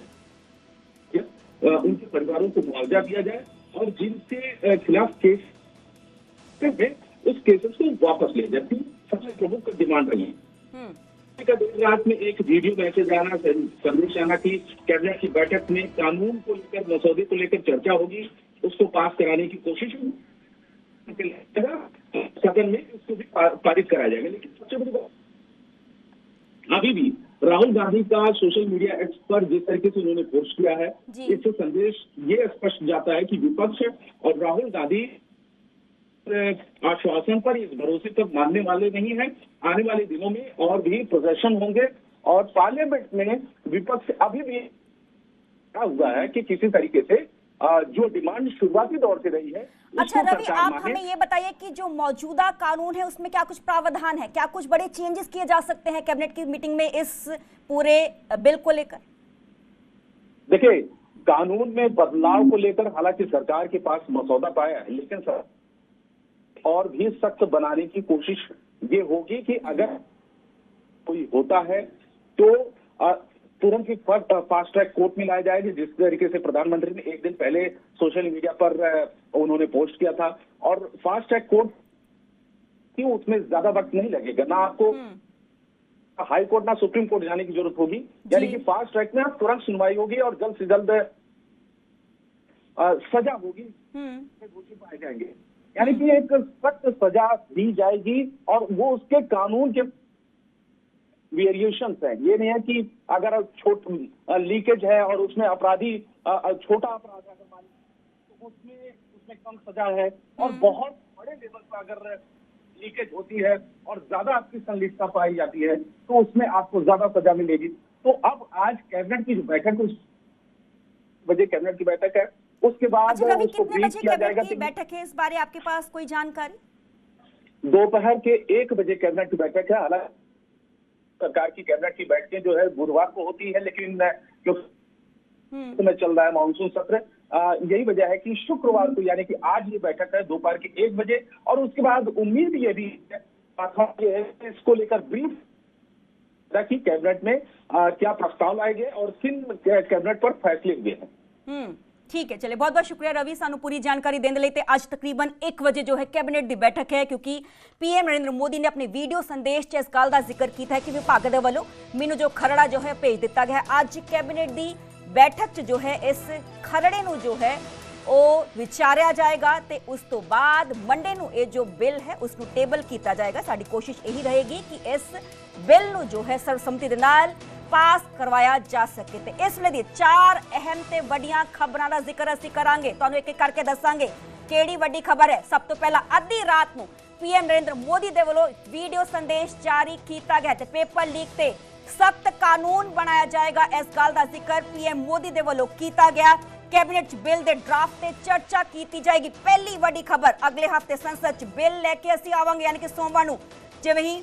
Speaker 11: उनके परिवारों को मुआवजा दिया जाए, और जिनके खिलाफ केस है उस केसेस को वापस लिया जाए। सबसे प्रमुख डिमांड रही है। देर रात में एक वीडियो मैसेज आना, संदेश आना कि कैबिनेट की बैठक में कानून को लेकर, मसौदे को लेकर चर्चा होगी, उसको पास कराने की कोशिश होगी, सदन में उसको भी पारित कराया जाएगा। लेकिन सबसे बड़ी बात, अभी भी राहुल गांधी का सोशल मीडिया एक्स पर जिस तरीके से उन्होंने पोस्ट किया है, इससे संदेश ये स्पष्ट जाता है कि विपक्ष और राहुल गांधी आश्वासन पर, इस भरोसे पर मानने वाले नहीं है। आने वाले दिनों में और भी प्रदर्शन होंगे, और पार्लियामेंट में विपक्ष अभी भी हुआ है कि किसी तरीके से जो डिमांड शुरुआती दौर से रही है।
Speaker 1: अच्छा रवि, आप हमें ये बताइए कि जो मौजूदा कानून है उसमें क्या कुछ प्रावधान है, क्या कुछ बड़े चेंजेस किए जा सकते हैं कैबिनेट की मीटिंग में इस पूरे बिल को लेकर?
Speaker 11: देखिए, कानून में बदलाव को लेकर हालांकि सरकार के पास मसौदा पाया है, लेकिन और भी सख्त बनाने की कोशिश ये होगी कि अगर कोई होता है तो तुरंत ही फास्ट ट्रैक कोर्ट में लाया जाएगा, जिस तरीके से प्रधानमंत्री ने एक दिन पहले सोशल मीडिया पर उन्होंने पोस्ट किया था। और फास्ट ट्रैक कोर्ट क्यों, उसमें ज्यादा वक्त नहीं लगेगा, ना आपको हाई कोर्ट ना सुप्रीम कोर्ट जाने की जरूरत होगी, यानी कि फास्ट ट्रैक में तुरंत सुनवाई होगी और जल्द से जल्द सजा होगी, दोषी पाए जाएंगे, यानी कि एक सख्त सजा दी जाएगी। और वो उसके कानून के वेरिएशंस है, ये नहीं है कि अगर लीकेज है और उसमें अपराधी छोटा अपराध है अगर मानी तो उसमें कम सजा है, और बहुत बड़े लेवल पर अगर लीकेज होती है और ज्यादा आपकी संलिप्तता पाई जाती है तो उसमें आपको ज्यादा सजा मिलेगी। तो अब आज कैबिनेट की जो बैठक, उस बजे कैबिनेट की बैठक है, उसके बाद उसको ब्रीफ किया जाएगा।
Speaker 1: बैठक है, इस बारे आपके पास कोई जानकारी?
Speaker 11: दोपहर के 1 बजे कैबिनेट की बैठक है। हालांकि सरकार की कैबिनेट की बैठकें जो है बुधवार को होती है, लेकिन क्योंकि में चल रहा है मानसून सत्र, यही वजह है कि शुक्रवार को यानी कि आज ये बैठक है दोपहर के 1 बजे। और उसके बाद उम्मीद ये भी है इसको लेकर ब्रीफ कि कैबिनेट में क्या प्रस्ताव लाए गए और किन कैबिनेट पर फैसले हुए हैं।
Speaker 1: ठीक है, चलिए बहुत बहुत शुक्रिया रवि, सानू पूरी जानकारी देने लेते। आज तकरीबन 1 बजे जो है कैबिनेट की बैठक है, क्योंकि पीएम नरेंद्र मोदी ने अपने वीडियो संदेश च इस गल का जिक्र किया है कि विभाग के वालों मैनू जो खरड़ा जो है भेज दिता गया। आज कैबिनेट की बैठक च जो है इस खरड़े नू जो है ਉਹ ਵਿਚਾਰਿਆ ਜਾਏਗਾ ਤੇ ਉਸ ਤੋਂ ਬਾਅਦ ਮੰਡੇ ਨੂੰ ਇਹ ਜੋ ਬਿੱਲ ਹੈ ਉਸ ਨੂੰ ਟੇਬਲ ਕੀਤਾ ਜਾਏਗਾ। ਸਾਡੀ ਕੋਸ਼ਿਸ਼ ਇਹੀ ਰਹੇਗੀ ਕਿ ਇਸ ਬਿੱਲ ਨੂੰ ਜੋ ਹੈ ਸਰਬਸੰਮਤੀ ਦੇ ਨਾਲ ਪਾਸ ਕਰਵਾਇਆ ਜਾ ਸਕੇ। ਤੇ ਇਸ ਵੇਲੇ ਦੀ 4 ਅਹਿਮ ਤੇ ਵੱਡੀਆਂ ਖਬਰਾਂ ਦਾ ਜ਼ਿਕਰ ਅਸੀਂ ਕਰਾਂਗੇ, ਤੁਹਾਨੂੰ ਇੱਕ ਇੱਕ ਕਰਕੇ ਦੱਸਾਂਗੇ ਕਿਹੜੀ ਵੱਡੀ ਖਬਰ ਹੈ। ਸਭ ਤੋਂ ਪਹਿਲਾਂ ਅੱਧੀ ਰਾਤ ਨੂੰ ਪੀਐਮ ਨਰਿੰਦਰ ਮੋਦੀ ਦੇ ਵੱਲੋਂ ਵੀਡੀਓ ਸੰਦੇਸ਼ ਜਾਰੀ ਕੀਤਾ ਗਿਆ ਤੇ ਪੇਪਰ ਲੀਕ ਤੇ सख्त कानून बनाया जाएगा। इस गल का जिक्र पीएम मोदी के वालों किया गया। कैबिनेट बिल के ड्राफ्ट से चर्चा की जाएगी। पहली बड़ी खबर, अगले हफ्ते संसद बिल लैके असीं आवांगे, यानी कि सोमवार नूं जिवें ही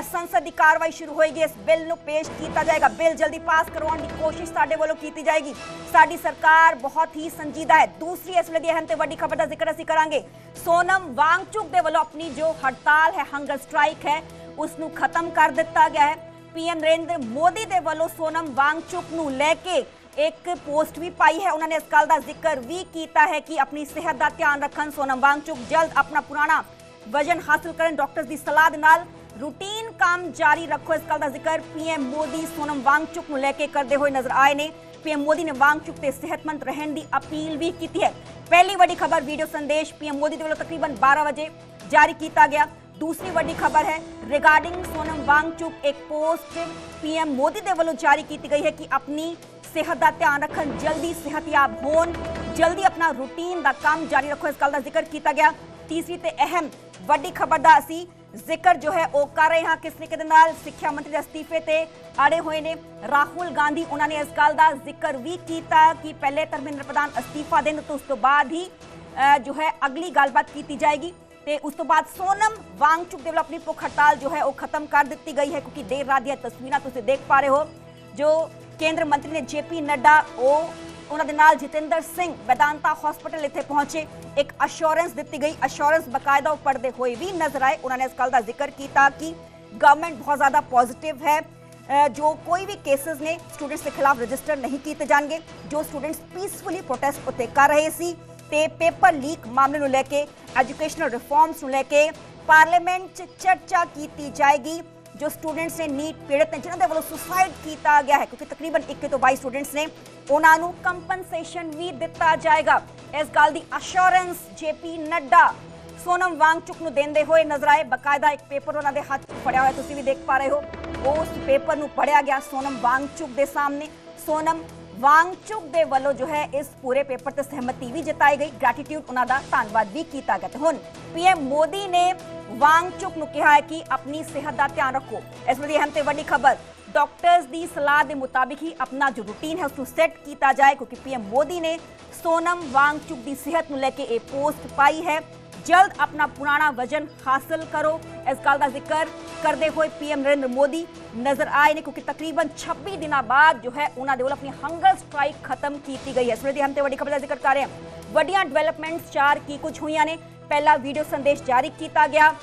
Speaker 1: संसद की कार्रवाई शुरू होएगी इस बिल नूं पेश किया जाएगा। बिल जल्दी पास करवाउण की कोशिश साडे वालों की जाएगी। साडी सरकार बहुत ही संजीदा है। दूसरी इस वेले दी अहम ते वड्डी खबर का जिक्र असीं करांगे। सोनम वांगचुक के वालों अपनी जो हड़ताल है, हंगर स्ट्राइक है, उसनूं खत्म कर दिता गया है। पीएम नरेंद्र मोदी के वालों सोनम वांगचुक नूं लैके एक पोस्ट भी पाई है। उन्होंने इस गल का जिक्र भी किया है कि अपनी सेहत का ध्यान रखन। सोनम वांगचुक जल्द अपना पुराना वजन हासिल करन, डॉक्टर्स की सलाह दे नाल रूटीन काम जारी रखो। इस गल का जिक्र पीएम मोदी सोनम वांगचुक नूं लैके करते हुए नजर आए ने। पीएम मोदी ने वांगचुक से सेहतमंद रहने की अपील भी की है। पहली बड़ी खबर, वीडियो संदेश पीएम मोदी के वालों तकरीबन 12 बजे जारी किया गया। दूसरी बड़ी खबर है रिगार्डिंग सोनम वांगचुक, एक पोस्ट पीएम मोदी के वालों जारी की गई है कि अपनी सेहत का ध्यान रखन, जल्दी सेहतयाब होन, जल्दी अपना रूटीन का काम जारी रखो। इस गल का जिक्र किया गया। तीसरी ते अहम बड़ी खबर का असी जिक्र जो है वो कर रहे हैं किस तरीके दे नाल सिक्ख्या मंत्री के अस्तीफे ते अड़े हुए ने राहुल गांधी। उन्होंने इस गल का जिक्र भी किया कि पहले धर्मेंद्र प्रधान अस्तीफा देंगे तो उस तो बाद ही जो है अगली गलबात की जाएगी। ते उस तो बाद सोनम वांगचुक के अपनी भुख हड़ताल जो है वो खत्म कर दी गई है, क्योंकि देर रात दी तस्वीरें तुसीं देख पा रहे हो जो केंद्र मंत्री ने जेपी नड्डा उन्होंने नाल जितेंद्र सिंह वेदांता हॉस्पिटल इत्थे पहुंचे, एक अश्योरेंस दी गई। अश्योरेंस बकायदा पढ़ते हुए भी नजर आए। उन्होंने इस गल का जिक्र किया कि गवर्नमेंट बहुत ज़्यादा पॉजिटिव है, जो कोई भी केसेस ने स्टूडेंट्स के खिलाफ रजिस्टर नहीं किए जाएंगे। जो स्टूडेंट्स पीसफुली प्रोटेस्ट उत्ते कर रहे सी ते पेपर लीक मामले नूं लैके एजुकेशनल रिफॉर्म्स नूं लैके पार्लीमेंट चर्चा की जाएगी। जो स्टूडेंट्स ने नीट पीड़ित ने जिन्होंने वालों सुसाइड किया गया है, क्योंकि तकरीबन 21 तो 22 स्टूडेंट्स ने, उन्होंने कंपनसेशन भी दिता जाएगा। इस गल की अश्योरेंस जेपी नड्डा सोनम वांगचुक नूं देंदे हुए नजर आए। बकायदा एक पेपर उन्होंने हाथ फड़िया हुआ तुसीं भी देख पा रहे हो। उस पेपर नूं पढ़िया गया सोनम वांगचुक के सामने। सोनम वांगचुक दे वालों जो है इस पूरे पेपर ते सहमति भी जताई गई, ग्रैटिट्यूड उन्होंने धन्यवाद भी किया गया। हुण पीएम मोदी ने वांगचुक नूं कहा है कि अपनी सेहत का ध्यान रखो। इस वीडियो अहम ते वड्डी खबर, डॉक्टर्स की सलाह के मुताबिक ही अपना जो रूटीन है उसको सेट किया जाए, क्योंकि पीएम मोदी ने सोनम वांगचुक की सेहत को लेकर एक पोस्ट पाई है। जल्द अपना पुराना वजन हासिल करो। इस गल का जिक्र करते हुए पीएम नरेंद्र मोदी नजर आए ने, क्योंकि तकरीबन 26 दिन बाद जो है उन्होंने अपनी हंगर स्ट्राइक खत्म की गई है। इस वीडियो हम वड्डी खबर का जिक्र कर रहे हैं। वड्डियां डेवलपमेंट्स 4 की कुछ हुई ने। पहला वीडियो संदेश जारी किया गया,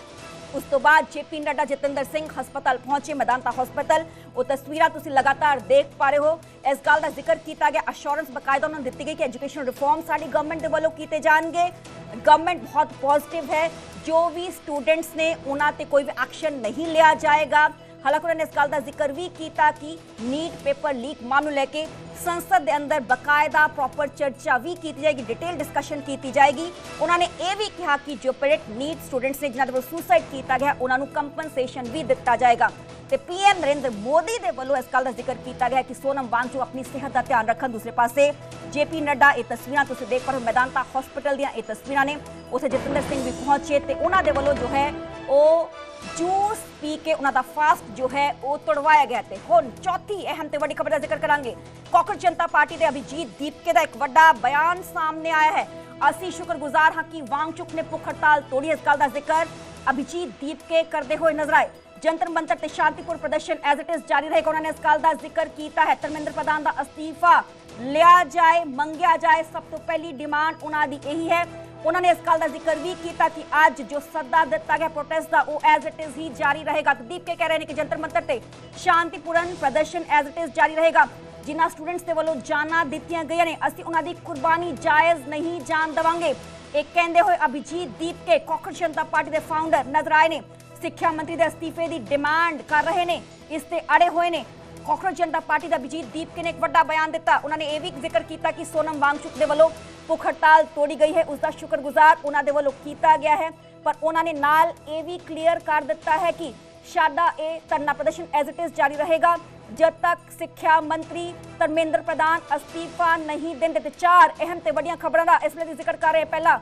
Speaker 1: उस तो बाद जेपी नड्डा जितेंद्र सिंह हस्पताल पहुंचे, मेदांता हॉस्पिटल। वो तस्वीर तुसीं लगातार देख पा रहे हो। इस गल का जिक्र किया गया, अश्योरेंस बकायदा उन्होंने दी गई कि एजुकेशन रिफॉर्म साडी गवर्नमेंट के वालों किए जाएंगे। गवर्नमेंट बहुत पॉजिटिव है, जो भी स्टूडेंट्स ने उन्होंने कोई भी एक्शन नहीं लिया जाएगा। हालांकि उन्होंने इस गल का जिक्र भी किया कि नीट पेपर लीक मामले लेके संसद के अंदर बकायदा प्रॉपर चर्चा भी की जाएगी, डिटेल डिस्कशन की जाएगी। उन्होंने ये भी कहा कि जो पीड़ित नीट स्टूडेंट्स ने जिन्होंने सुसाइड किया गया उन्होंने कंपनसेशन भी दिता जाएगा। तो पीएम नरेंद्र मोदी के वालों इस गल का जिक्र किया गया कि सोनम वांगचुक अपनी सेहत का ध्यान रखन। दूसरे पासे जेपी नड्डा ये तस्वीरें तुसीं देख पा रहे हो, मैदांता हॉस्पिटल दी ये तस्वीरें ने। उत्थे जितेंद्र सिंह भी पहुंचे तो उन्होंने वालों जो है वो जूस पी के उन्होंने फास्ट जो है वो तोड़वाया गया। हुण चौथी अहम ते वड्डी खबर का जिक्र करांगे। कांग्रेस जनता पार्टी के अभिजीत दीपके का एक बड़ा बयान सामने आया है। असी शुक्रगुजार हाँ कि वांगचुक ने भुख हड़ताल तोड़ी। इस गल का जिक्र अभिजीत दीपके करते हुए नजर आए। जंतर मंतर ते शांतिपूर्ण प्रदर्शन एज इट इज जारी रहेगा। उन्होंने इस गल का जिक्र किया है धर्मेंद्र प्रधान का अस्तीफा लिया जाए, मंगिया जाए। सब तो पहली डिमांड उन्होंने यही है। उन्होंने इस गल का जिक्र भी किया कि आज जो सद्दा दिता गया प्रोटेस्ट का वो एज इट इज ही जारी रहेगा। तो दीपके कह रहे हैं कि जंतर मंतर ते शांतिपूर्ण प्रदर्शन एज इट इज जारी रहेगा। जिन्हां स्टूडेंट्स के वालों जाना दित्तियां गई ने, असीं उन्हां दी कुर्बानी जायज़ नहीं जान देवांगे। एक कहते हुए अभिजीत दीपके कांग्रेस जनता पार्टी के फाउंडर नजर आए ने। सिक्ख्या मंत्री के अस्तीफे की डिमांड कर रहे ने, इस ते अड़े हुए ने। ਕਾਂਗਰਸ ਜਨਤਾ ਪਾਰਟੀ ਦਾ ਅਭਿਜੀਤ ਦੀਪਕੇ ਨੇ ਇੱਕ ਵੱਡਾ ਬਿਆਨ ਦਿੱਤਾ। ਉਹਨਾਂ ਨੇ ਇਹ ਵੀ ਜ਼ਿਕਰ ਕੀਤਾ ਕਿ ਸੋਨਮ ਵਾਂਗਚੁਕ ਦੇ ਵੱਲੋਂ ਭੁੱਖ ਹੜਤਾਲ ਤੋੜੀ ਗਈ ਹੈ, ਉਸ ਦਾ ਸ਼ੁਕਰਗੁਜ਼ਾਰ ਉਹਨਾਂ ਦੇ ਵੱਲੋਂ ਕੀਤਾ ਗਿਆ ਹੈ। ਪਰ ਉਹਨਾਂ ਨੇ ਨਾਲ ਇਹ ਵੀ ਕਲੀਅਰ ਕਰ ਦਿੱਤਾ ਹੈ ਕਿ ਸਾਡਾ ਇਹ ਧਰਨਾ ਪ੍ਰਦਰਸ਼ਨ ਐਜ਼ ਇਟ ਇਜ਼ ਜਾਰੀ ਰਹੇਗਾ जब तक सिक्ख्या मंत्री धर्मेंद्र प्रधान अस्तीफा नहीं देंगे। तो चार अहम ते वड्डियां खबरां दा इस वेले जिक्र कर रहे हैं। पहला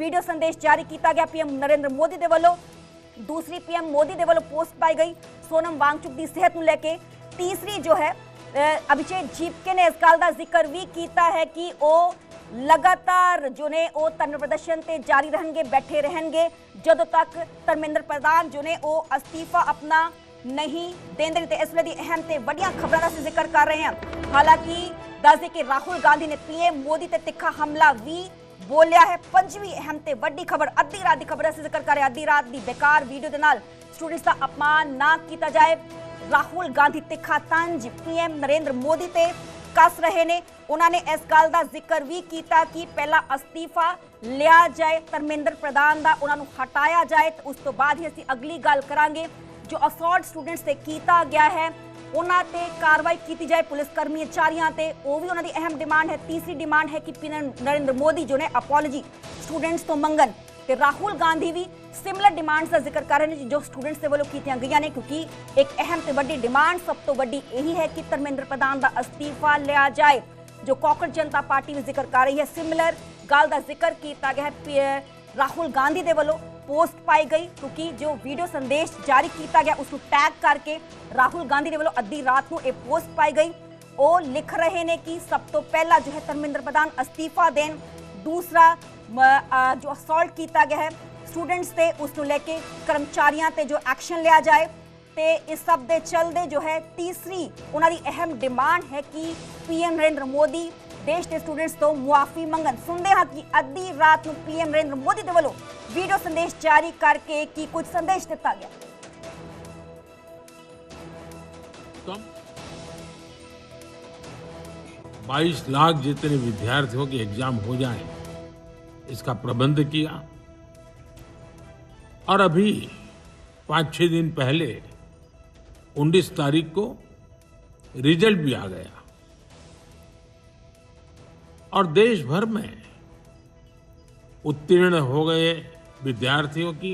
Speaker 1: वीडियो संदेश जारी किया गया पीएम नरेंद्र मोदी दे वल्लों। दूसरी पीएम मोदी दे वल्लों पोस्ट पाई गई सोनम वांगचुक की सेहत नूं लैके। तीसरी जो है अभिषेक जीपके ने इस गल का जिक्र भी किया है कि वो लगातार जो ने वो धरना प्रदर्शन ते जारी रहेंगे, बैठे रहेंगे जदों तक धर्मेंद्र प्रधान जो ने वो अस्तीफा अपना नहीं देंदे। इस वे अहम ते वड्डियां खबरां दा जिक्र कर रहे हैं। हालांकि दस दे कि राहुल गांधी ने पीएम मोदी ते तिखा हमला भी बोलिया है। पंजवीं अहम ते वड्डी खबर अद्धी रात की खबर जिक्र कर रहे हैं। अद्धी रात की बेकार वीडियो के नाल स्टूडेंट्स का अपमान ना किया जाए। राहुल गांधी तिखा तंज पीएम नरेंद्र मोदी ते कस रहे ने। उन्होंने इस गल का जिक्र भी किया कि पहला अस्तीफा लिया जाए धर्मेंद्र प्रधान का, उन्होंने हटाया जाए, तो उस तो बाद ही असीं अगली गल करांगे। जो असॉल्ट स्टूडेंट्स से किया गया है उन्होंने कार्रवाई की जाए, पुलिस कर्मचारियों ते वो भी उन्होंने अहम डिमांड है। तीसरी डिमांड है कि पीएम नरेंद्र मोदी जो ने अपॉलोजी स्टूडेंट्स तो मंगन। ते राहुल गांधी भी सिमिलर डिमांड्स का जिक्र कर रहे हैं जो स्टूडेंट्स के वालों की गई ने, क्योंकि एक अहम ते वड्डी डिमांड सब तो वड्डी यही है कि धर्मेंद्र प्रधान का अस्तीफा लिया जाए। जो कांग्रेस जनता पार्टी भी जिक्र कर रही है, सिमिलर गल का जिक्र किया गया है। राहुल गांधी के वालों पोस्ट पाई गई क्योंकि जो वीडियो संदेश जारी किया गया उसको टैग करके राहुल गांधी के वालों अद्धी रात को एक पोस्ट पाई गई। वो लिख रहे हैं कि सब तो पहला जो है धर्मेंद्र प्रधान अस्तीफा देन। दूसरा जो असॉल्ट किया गया है स्टूडेंट्स से उसको लेके कर्मचारियों ते जो एक्शन लिया जाए। ते इस सब दे चलते जो है तीसरी उन्होंने अहम डिमांड है कि पीएम नरेंद्र मोदी देश के स्टूडेंट्स तो मुआफी मंगन। सुनते हैं कि अद्धी रात को पीएम नरेंद्र मोदी के वालों वीडियो संदेश जारी करके की कुछ संदेश दिता गया।
Speaker 2: 22 लाख जितने विद्यार्थियों के एग्जाम हो जाएं, इसका प्रबंध किया। और अभी 5-6 दिन पहले 19 तारीख को रिजल्ट भी आ गया और देश भर में उत्तीर्ण हो गए विद्यार्थियों की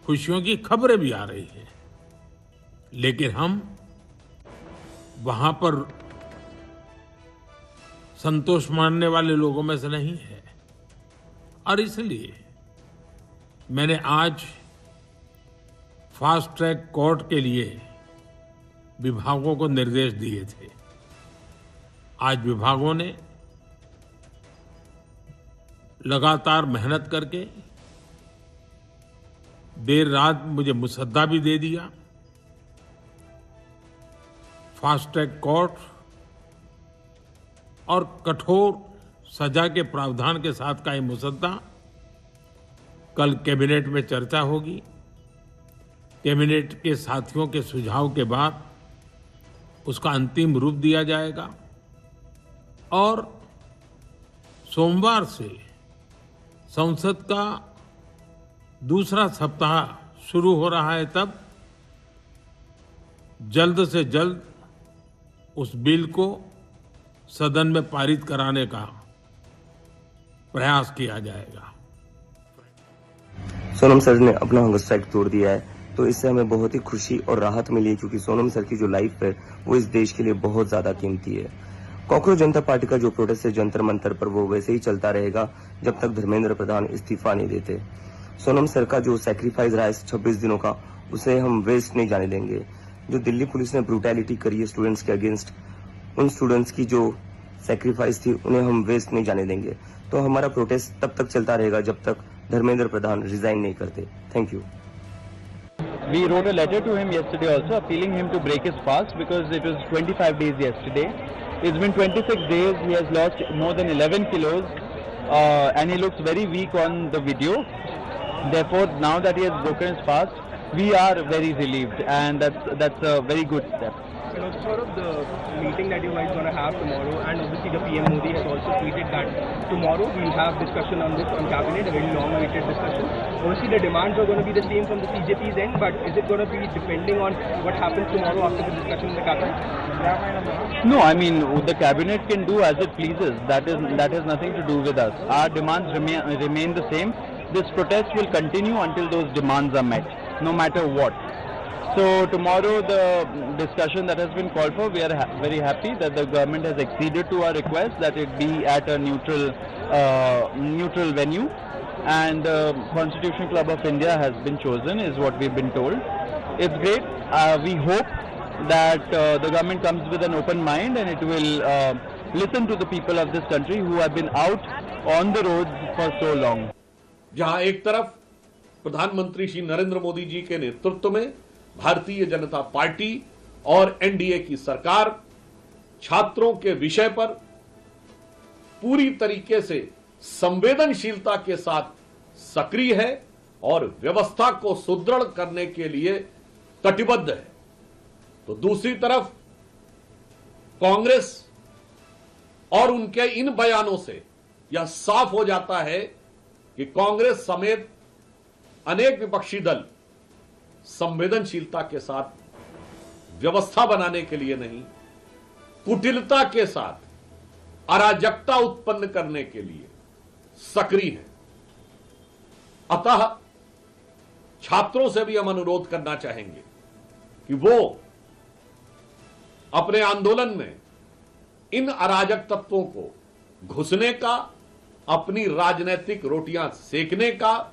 Speaker 2: खुशियों की खबरें भी आ रही हैं। लेकिन हम वहां पर संतोष मानने वाले लोगों में से नहीं है और इसलिए मैंने आज फास्ट ट्रैक कोर्ट के लिए विभागों को निर्देश दिए थे। आज विभागों ने लगातार मेहनत करके देर रात मुझे मुसद्दा भी दे दिया। फास्ट ट्रैक कोर्ट और कठोर सजा के प्रावधान के साथ का ये मुसद्दा कल कैबिनेट में चर्चा होगी। कैबिनेट के साथियों के सुझाव के बाद उसका अंतिम रूप दिया जाएगा और सोमवार से संसद का दूसरा सप्ताह शुरू हो रहा है। तब जल्द से जल्द उस बिल को सदन में पारित कराने का प्रयास किया जाएगा।
Speaker 6: सोनम सर ने अपना हंगर स्ट्राइक तोड़ दिया है, तो इससे हमें बहुत ही खुशी और राहत मिली है, क्योंकि सोनम सर की जो लाइफ है वो इस देश के लिए बहुत ज्यादा कीमती है। कांग्रेस जनता पार्टी का जो प्रोटेस्ट है जंतर मंतर पर, वो वैसे ही चलता रहेगा जब तक धर्मेंद्र प्रधान इस्तीफा नहीं देते। सोनम सर का जो सैक्रिफाइस रहा है 26 दिनों का, उसे हम वेस्ट नहीं जाने देंगे। जो दिल्ली पुलिस ने ब्रूटैलिटी करी है स्टूडेंट्स के अगेंस्ट, उन स्टूडेंट्स की जो सैक्रिफाइस थी उन्हें हम वेस्ट नहीं जाने देंगे। तो हमारा प्रोटेस्ट तब तक चलता रहेगा जब तक धर्मेंद्र प्रधान रिजाइन नहीं करते। Thank you.
Speaker 9: We wrote a letter to him yesterday also appealing him to break his fast because it was 25 days yesterday. It's been 26 days. He has lost more than 11 kilos and he looks very weak on the video. Therefore, now that he has broken his fast, we are very relieved and that's a very good step. sort of the meeting that you guys going to have tomorrow, and obviously the PM Modi has also tweeted that tomorrow we'll have discussion on this on cabinet, a very long-awaited discussion. Obviously the demands are going to be the same from the CJP's end, but is it going to be depending on what happens tomorrow after the discussion in the cabinet?
Speaker 12: No, I mean the cabinet can do as it pleases. That has nothing to do with us. Our demands remain the same. This protest will continue until those demands are met, no matter what. So tomorrow the discussion that has been called for, we are very happy that the government has acceded to our request that it be at a neutral venue, and Constitution Club of India has been chosen, is what we've been told. It's great. We hope that the government comes with an open mind and it will listen to the people of this country who have been out on the roads for so long.
Speaker 13: जहां एक तरफ प्रधानमंत्री श्री नरेंद्र मोदी जी के नेतृत्व में Bharatiya Janata party और NDA की सरकार छात्रों के विषय पर पूरी तरीके से संवेदनशीलता के साथ सक्रिय है और व्यवस्था को सुदृढ़ करने के लिए कटिबद्ध है, तो दूसरी तरफ कांग्रेस और उनके इन बयानों से यह साफ हो जाता है कि कांग्रेस समेत अनेक विपक्षी दल संवेदनशीलता के साथ व्यवस्था बनाने के लिए नहीं, कुटिलता के साथ अराजकता उत्पन्न करने के लिए सक्रिय है। अतः छात्रों से भी हम अनुरोध करना चाहेंगे कि वो अपने आंदोलन में इन अराजक तत्वों को घुसने का, अपनी राजनीतिक रोटियां सेकने का,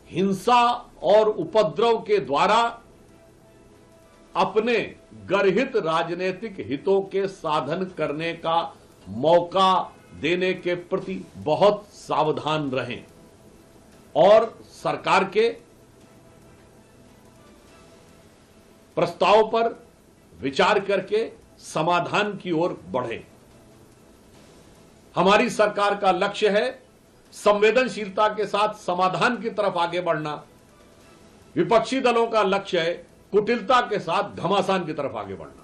Speaker 13: हिंसा और उपद्रव के द्वारा अपने गर्हित राजनीतिक हितों के साधन करने का मौका देने के प्रति बहुत सावधान रहें और सरकार के प्रस्ताव पर विचार करके समाधान की ओर बढ़ें। हमारी सरकार का लक्ष्य है संवेदनशीलता के साथ समाधान की तरफ आगे बढ़ना, विपक्षी दलों का लक्ष्य है कुटिलता के साथ घमासान की तरफ आगे बढ़ना।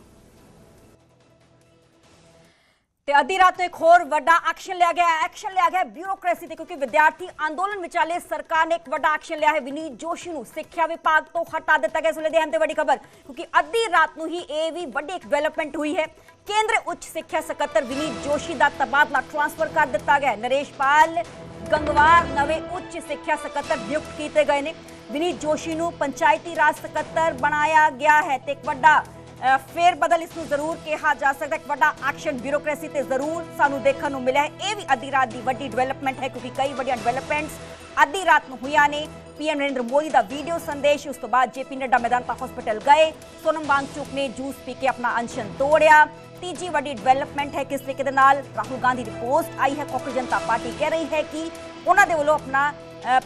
Speaker 1: ਤੇ ਅੱਧੀ ਰਾਤ ਨੂੰ ਇੱਕ ਹੋਰ ਵੱਡਾ ਐਕਸ਼ਨ ਲਿਆ ਗਿਆ ਬਿਊਰੋਕ੍ਰੇਸੀ ਤੇ, ਕਿਉਂਕਿ ਵਿਦਿਆਰਥੀ ਅੰਦੋਲਨ ਵਿਚਾਲੇ ਸਰਕਾਰ ਨੇ ਇੱਕ ਵੱਡਾ ਐਕਸ਼ਨ ਲਿਆ ਹੈ। ਵਿਨੀਤ ਜੋਸ਼ੀ ਨੂੰ ਸਿੱਖਿਆ ਵਿਭਾਗ ਤੋਂ ਹਟਾ ਦਿੱਤਾ ਗਿਆ। ਇਸ ਵੇਲੇ ਦੀ ਅਹਿਮ ਤੇ ਵੱਡੀ ਖਬਰ, ਕਿਉਂਕਿ ਅੱਧੀ ਰਾਤ ਨੂੰ ਹੀ ਇਹ ਵੀ ਵੱਡੀ ਇੱਕ ਡਿਵੈਲਪਮੈਂਟ ਹੋਈ ਹੈ। ਕੇਂਦਰ ਉੱਚ ਸਿੱਖਿਆ ਸਕੱਤਰ ਵਿਨੀਤ ਜੋਸ਼ੀ ਦਾ ਤਬਾਦਲਾ ਟ੍ਰਾਂਸਫਰ ਕਰ ਦਿੱਤਾ ਗਿਆ। ਨਰੇਸ਼ਪਾਲ ਗੰਗਵਾਰ ਨਵੇਂ ਉੱਚ ਸਿੱਖਿਆ ਸਕੱਤਰ ਨਿਯੁਕਤ ਕੀਤੇ ਗਏ ਨੇ। ਵਿਨੀਤ ਜੋਸ਼ੀ ਨੂੰ ਪੰਚਾਇਤੀ ਰਾਜ ਸਕੱਤਰ ਬਣਾਇਆ ਗਿਆ ਹੈ ਤੇ ਇੱਕ ਵੱਡਾ फेर बदल इसनूं जरूर कहा जा सकता है। एक वड्डा एक्शन ब्यूरोक्रेसी ते जरूर सानू देखने को मिला है। यह भी अद्धी रात की वड्डी डिवेलपमेंट है, क्योंकि कई वड्डियां डिवेलपमेंट्स अद्धी रात को हुई ने। पीएम नरेंद्र मोदी का वीडियो संदेश, उस तो बाद जेपी नड्डा मैदानता हॉस्पिटल गए, सोनम वांगचुक ने जूस पी के अपना अनशन तोड़िया। तीजी वड्डी डिवेलपमेंट है किस तरीके नाल राहुल गांधी की पोस्ट आई है। कांग्रेस जनता पार्टी कह रही है कि उन्होंने वालों अपना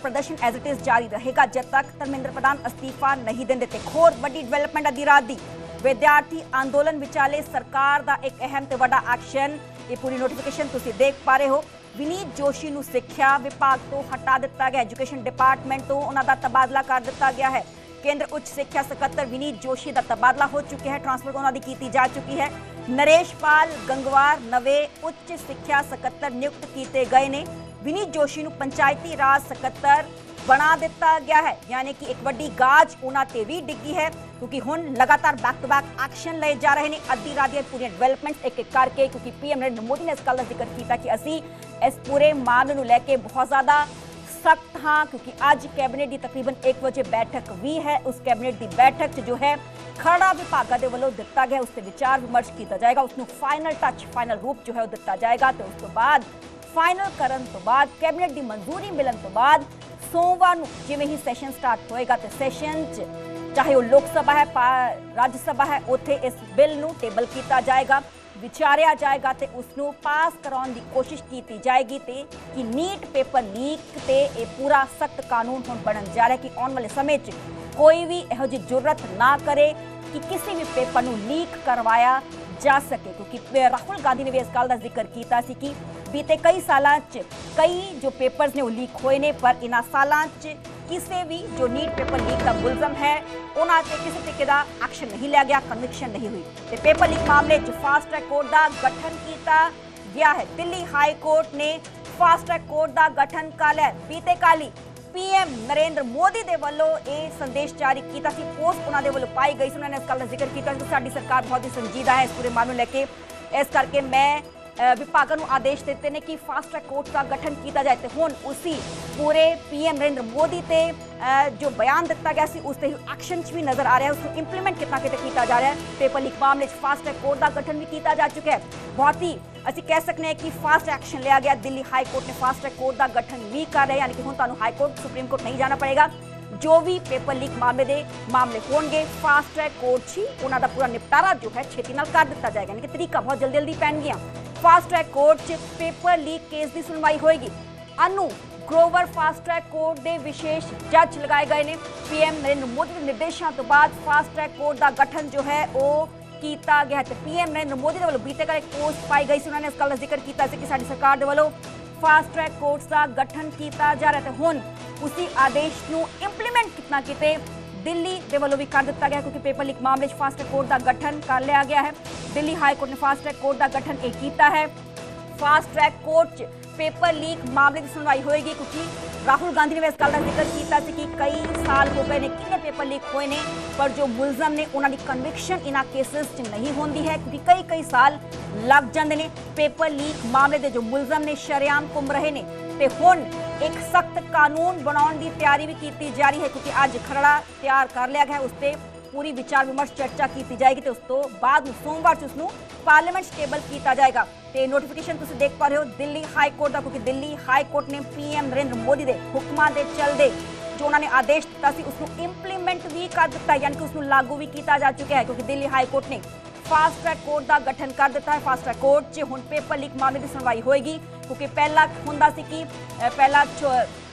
Speaker 1: प्रदर्शन एज इट इज जारी रहेगा जब तक धर्मेंद्र प्रधान अस्तीफा नहीं देंगे। एक होर वड्डी डिवेलपमेंट अद्धी रात की विद्यार्थी आंदोलन विचाले सरकार का एक अहम ते वड्डा एक्शन। ये पूरी नोटिफिकेशन तुसीं देख पा रहे हो। विनीत जोशी नूं सिक्ख्या विभाग तो हटा दिता गया, एजुकेशन डिपार्टमेंट तो उन्होंने तबादला कर दिता गया है। केंद्र उच्च शिक्षा सकत्तर विनीत जोशी का तबादला हो चुका है, ट्रांसफर उन्होंने की जा चुकी है। नरेशपाल गंगवार नवे उच्च शिक्षा सकत्तर नियुक्त किए गए ने। विनीत जोशी नूं पंचायती राज सकत्तर बना दिता गया है, यानी कि एक वड्डी गाज उन्होंने भी डिगी है, क्योंकि हुण लगातार बैक टू बैक एक्शन ले जा रहे हैं। अद्धी रात दी पूरी डिवेलपमेंट एक एक करके, क्योंकि पीएम नरेंद्र मोदी ने इस गल का जिक्र किया कि असी इस पूरे मामले को लैके बहुत ज़्यादा सख्त हाँ, क्योंकि अज कैबिनेट की तकरीबन 1 बजे बैठक भी है। उस कैबिनेट की बैठक जो है खड़ा विभागों के वालों दिता गया, उससे विचार विमर्श किया जाएगा, उसको फाइनल टच फाइनल रूप जो है वो दिता जाएगा। तो उस तो बाद फाइनल करन तो बाद कैबिनेट की मंजूरी मिलन तो बाद सोमवार जिवें ही सैशन स्टार्ट होएगा तो सैशन चाहे वो लोक सभा है राज्य सभा है, उत्थे इस बिल नूं टेबल किया जाएगा, विचारिया जाएगा तो उसनूं पास कराउण दी कोशिश की जाएगी। तो कि नीट पेपर लीक ते ये पूरा सख्त कानून हुण बनन जा रहा है कि आने वाले समय कोई भी इहो जी जुर्रत ना करे कि किसी भी पेपर नूं लीक करवाया जा सके, क्योंकि राहुल गांधी ने भी इस गल का जिक्र किया सी कि बीते कई सालों कई जो पेपर्स ने वो लीक होए ने, पर इन्हां सालों ਕਿਸੇ ਵੀ ਜੋ ਨੀਟ ਪੇਪਰ ਲੀਕ ਦਾ ਮੁਲਜ਼ਮ ਹੈ ਉਹਨਾਂ ਤੇ ਕਿਸੇ ਤਰੀਕੇ ਦਾ ਐਕਸ਼ਨ ਨਹੀਂ ਲਿਆ ਗਿਆ, ਕਨਵਿਕਸ਼ਨ ਨਹੀਂ ਹੋਈ ਤੇ ਪੇਪਰ ਲੀਕ ਮਾਮਲੇ 'ਚ ਫਾਸਟ ਟਰੈਕ ਕੋਰਟ ਦਾ ਗਠਨ ਕੀਤਾ ਗਿਆ ਹੈ। ਦਿੱਲੀ ਹਾਈ ਕੋਰਟ ਨੇ ਫਾਸਟ ਟਰੈਕ ਕੋਰਟ ਦਾ ਗਠਨ ਕਰ ਲਿਆ। ਬੀਤੇ ਕੱਲ੍ਹ पीएम नरेंद्र मोदी ਦੇ ਵੱਲੋਂ ਇਹ ਸੰਦੇਸ਼ ਜਾਰੀ ਕੀਤਾ ਸੀ, ਪੋਸਟ ਉਹਨਾਂ ਦੇ ਵੱਲੋਂ ਪਾਈ ਗਈ ਸੀ। ਉਹਨਾਂ ਨੇ ਇਸ ਗੱਲ ਦਾ ਜ਼ਿਕਰ ਕੀਤਾ ਕਿ ਸਾਡੀ ਸਰਕਾਰ ਬਹੁਤ ਹੀ ਸੰਜੀਦਾ ਹੈ ਇਸ ਪੂਰੇ ਮਾਮਲੇ ਨੂੰ ਲੈ ਕੇ, ਇਸ ਕਰਕੇ ਮੈਂ विभागों को आदेश देते हैं कि फास्ट ट्रैक कोर्ट का गठन किया जाए। तो हुण उसी पूरे पीएम नरेंद्र मोदी ते जो बयान दिता गया सी उस ते एक्शन भी नजर आ रहा है, उसको इंप्लीमेंट कितना किया जा रहा है। पेपर लीक मामले फास्ट ट्रैक कोर्ट का गठन भी किया जा चुका है। बहुत ही ਅਸੀਂ कह सकते हैं कि फास्ट एक्शन लिया गया। दिल्ली हाई कोर्ट ने फास्ट ट्रैक कोर्ट का गठन भी कर रहे, यानी कि हुण तुहानूं हाई कोर्ट सुप्रीम कोर्ट नहीं जाना पड़ेगा। जो भी पेपर लीक मामले होंगे फास्ट ट्रैक कोर्ट ही उन्हां दा पूरा निपटारा जो है छेती नाल कर दिता जाएगा, यानी कि तरीका बहुत जल्दी जल्दी पैणगियां। फास्ट ट्रैक कोर्ट च पेपर लीक केस की सुनवाई होएगी। अनु ग्रोवर फास्ट ट्रैक कोर्ट के विशेष जज लगाए गए ने। पीएम नरेंद्र मोदी के निर्देशों तो बाद फास्ट ट्रैक कोर्ट का गठन जो है वो किया गया है। पीएम नरेंद्र मोदी के वालों बीते कल एक पोस्ट पाई गई, उन्होंने इस गल का जिक्र किया कि साडी सरकार के वालों फास्ट ट्रैक कोर्ट का गठन किया जा रहा है। हुण उसी आदेश को इंप्लीमेंट कितना किते दिल्ली के वालों भी कर दिता गया, क्योंकि पेपर लीक मामले फास्ट ट्रैक कोर्ट का गठन कर लिया गया है। दिल्ली हाई कोर्ट ने फास्ट ट्रैक कोर्ट का गठन एक किया है। Fast track court paper leak मामले की सुनवाई होएगी, क्योंकि राहुल गांधी ने इस गल का जिक्र किया कि कई साल हो गए ने कितने पेपर लीक हुए ने, पर जो मुलजम ने उन्होंने कन्विक्शन इन्हां केसेस च नहीं होंदी है, क्योंकि कई साल लग जाते हैं। पेपर लीक मामले के जो मुलजम ने शरेआम घूम रहे ने ते हुण एक सख्त कानून बनाने की तैयारी भी की जा रही है, क्योंकि अज खरड़ा तैयार कर लिया गया, उस पर पूरी विचार विमर्श चर्चा की जाएगी तो उस तो बाद सोमवार उसनू पार्लीमेंट टेबल किया जाएगा। तो नोटिफिकेशन तुम देख पा रहे हो दिल्ली हाई कोर्ट का, क्योंकि दिल्ली हाई कोर्ट ने पीएम नरेंद्र मोदी के हुक्मां के चलते जो उन्होंने आदेश दिता सी उसको इंप्लीमेंट भी कर दिता है, यानी कि उसको लागू भी किया जा चुका है, क्योंकि दिल्ली हाई कोर्ट ने फास्ट ट्रैक कोर्ट का गठन कर दिता है। फास्ट ट्रैक कोर्ट च हुण पेपर लीक मामले की सुनवाई होएगी, क्योंकि पहला हुंदा सी कि पहला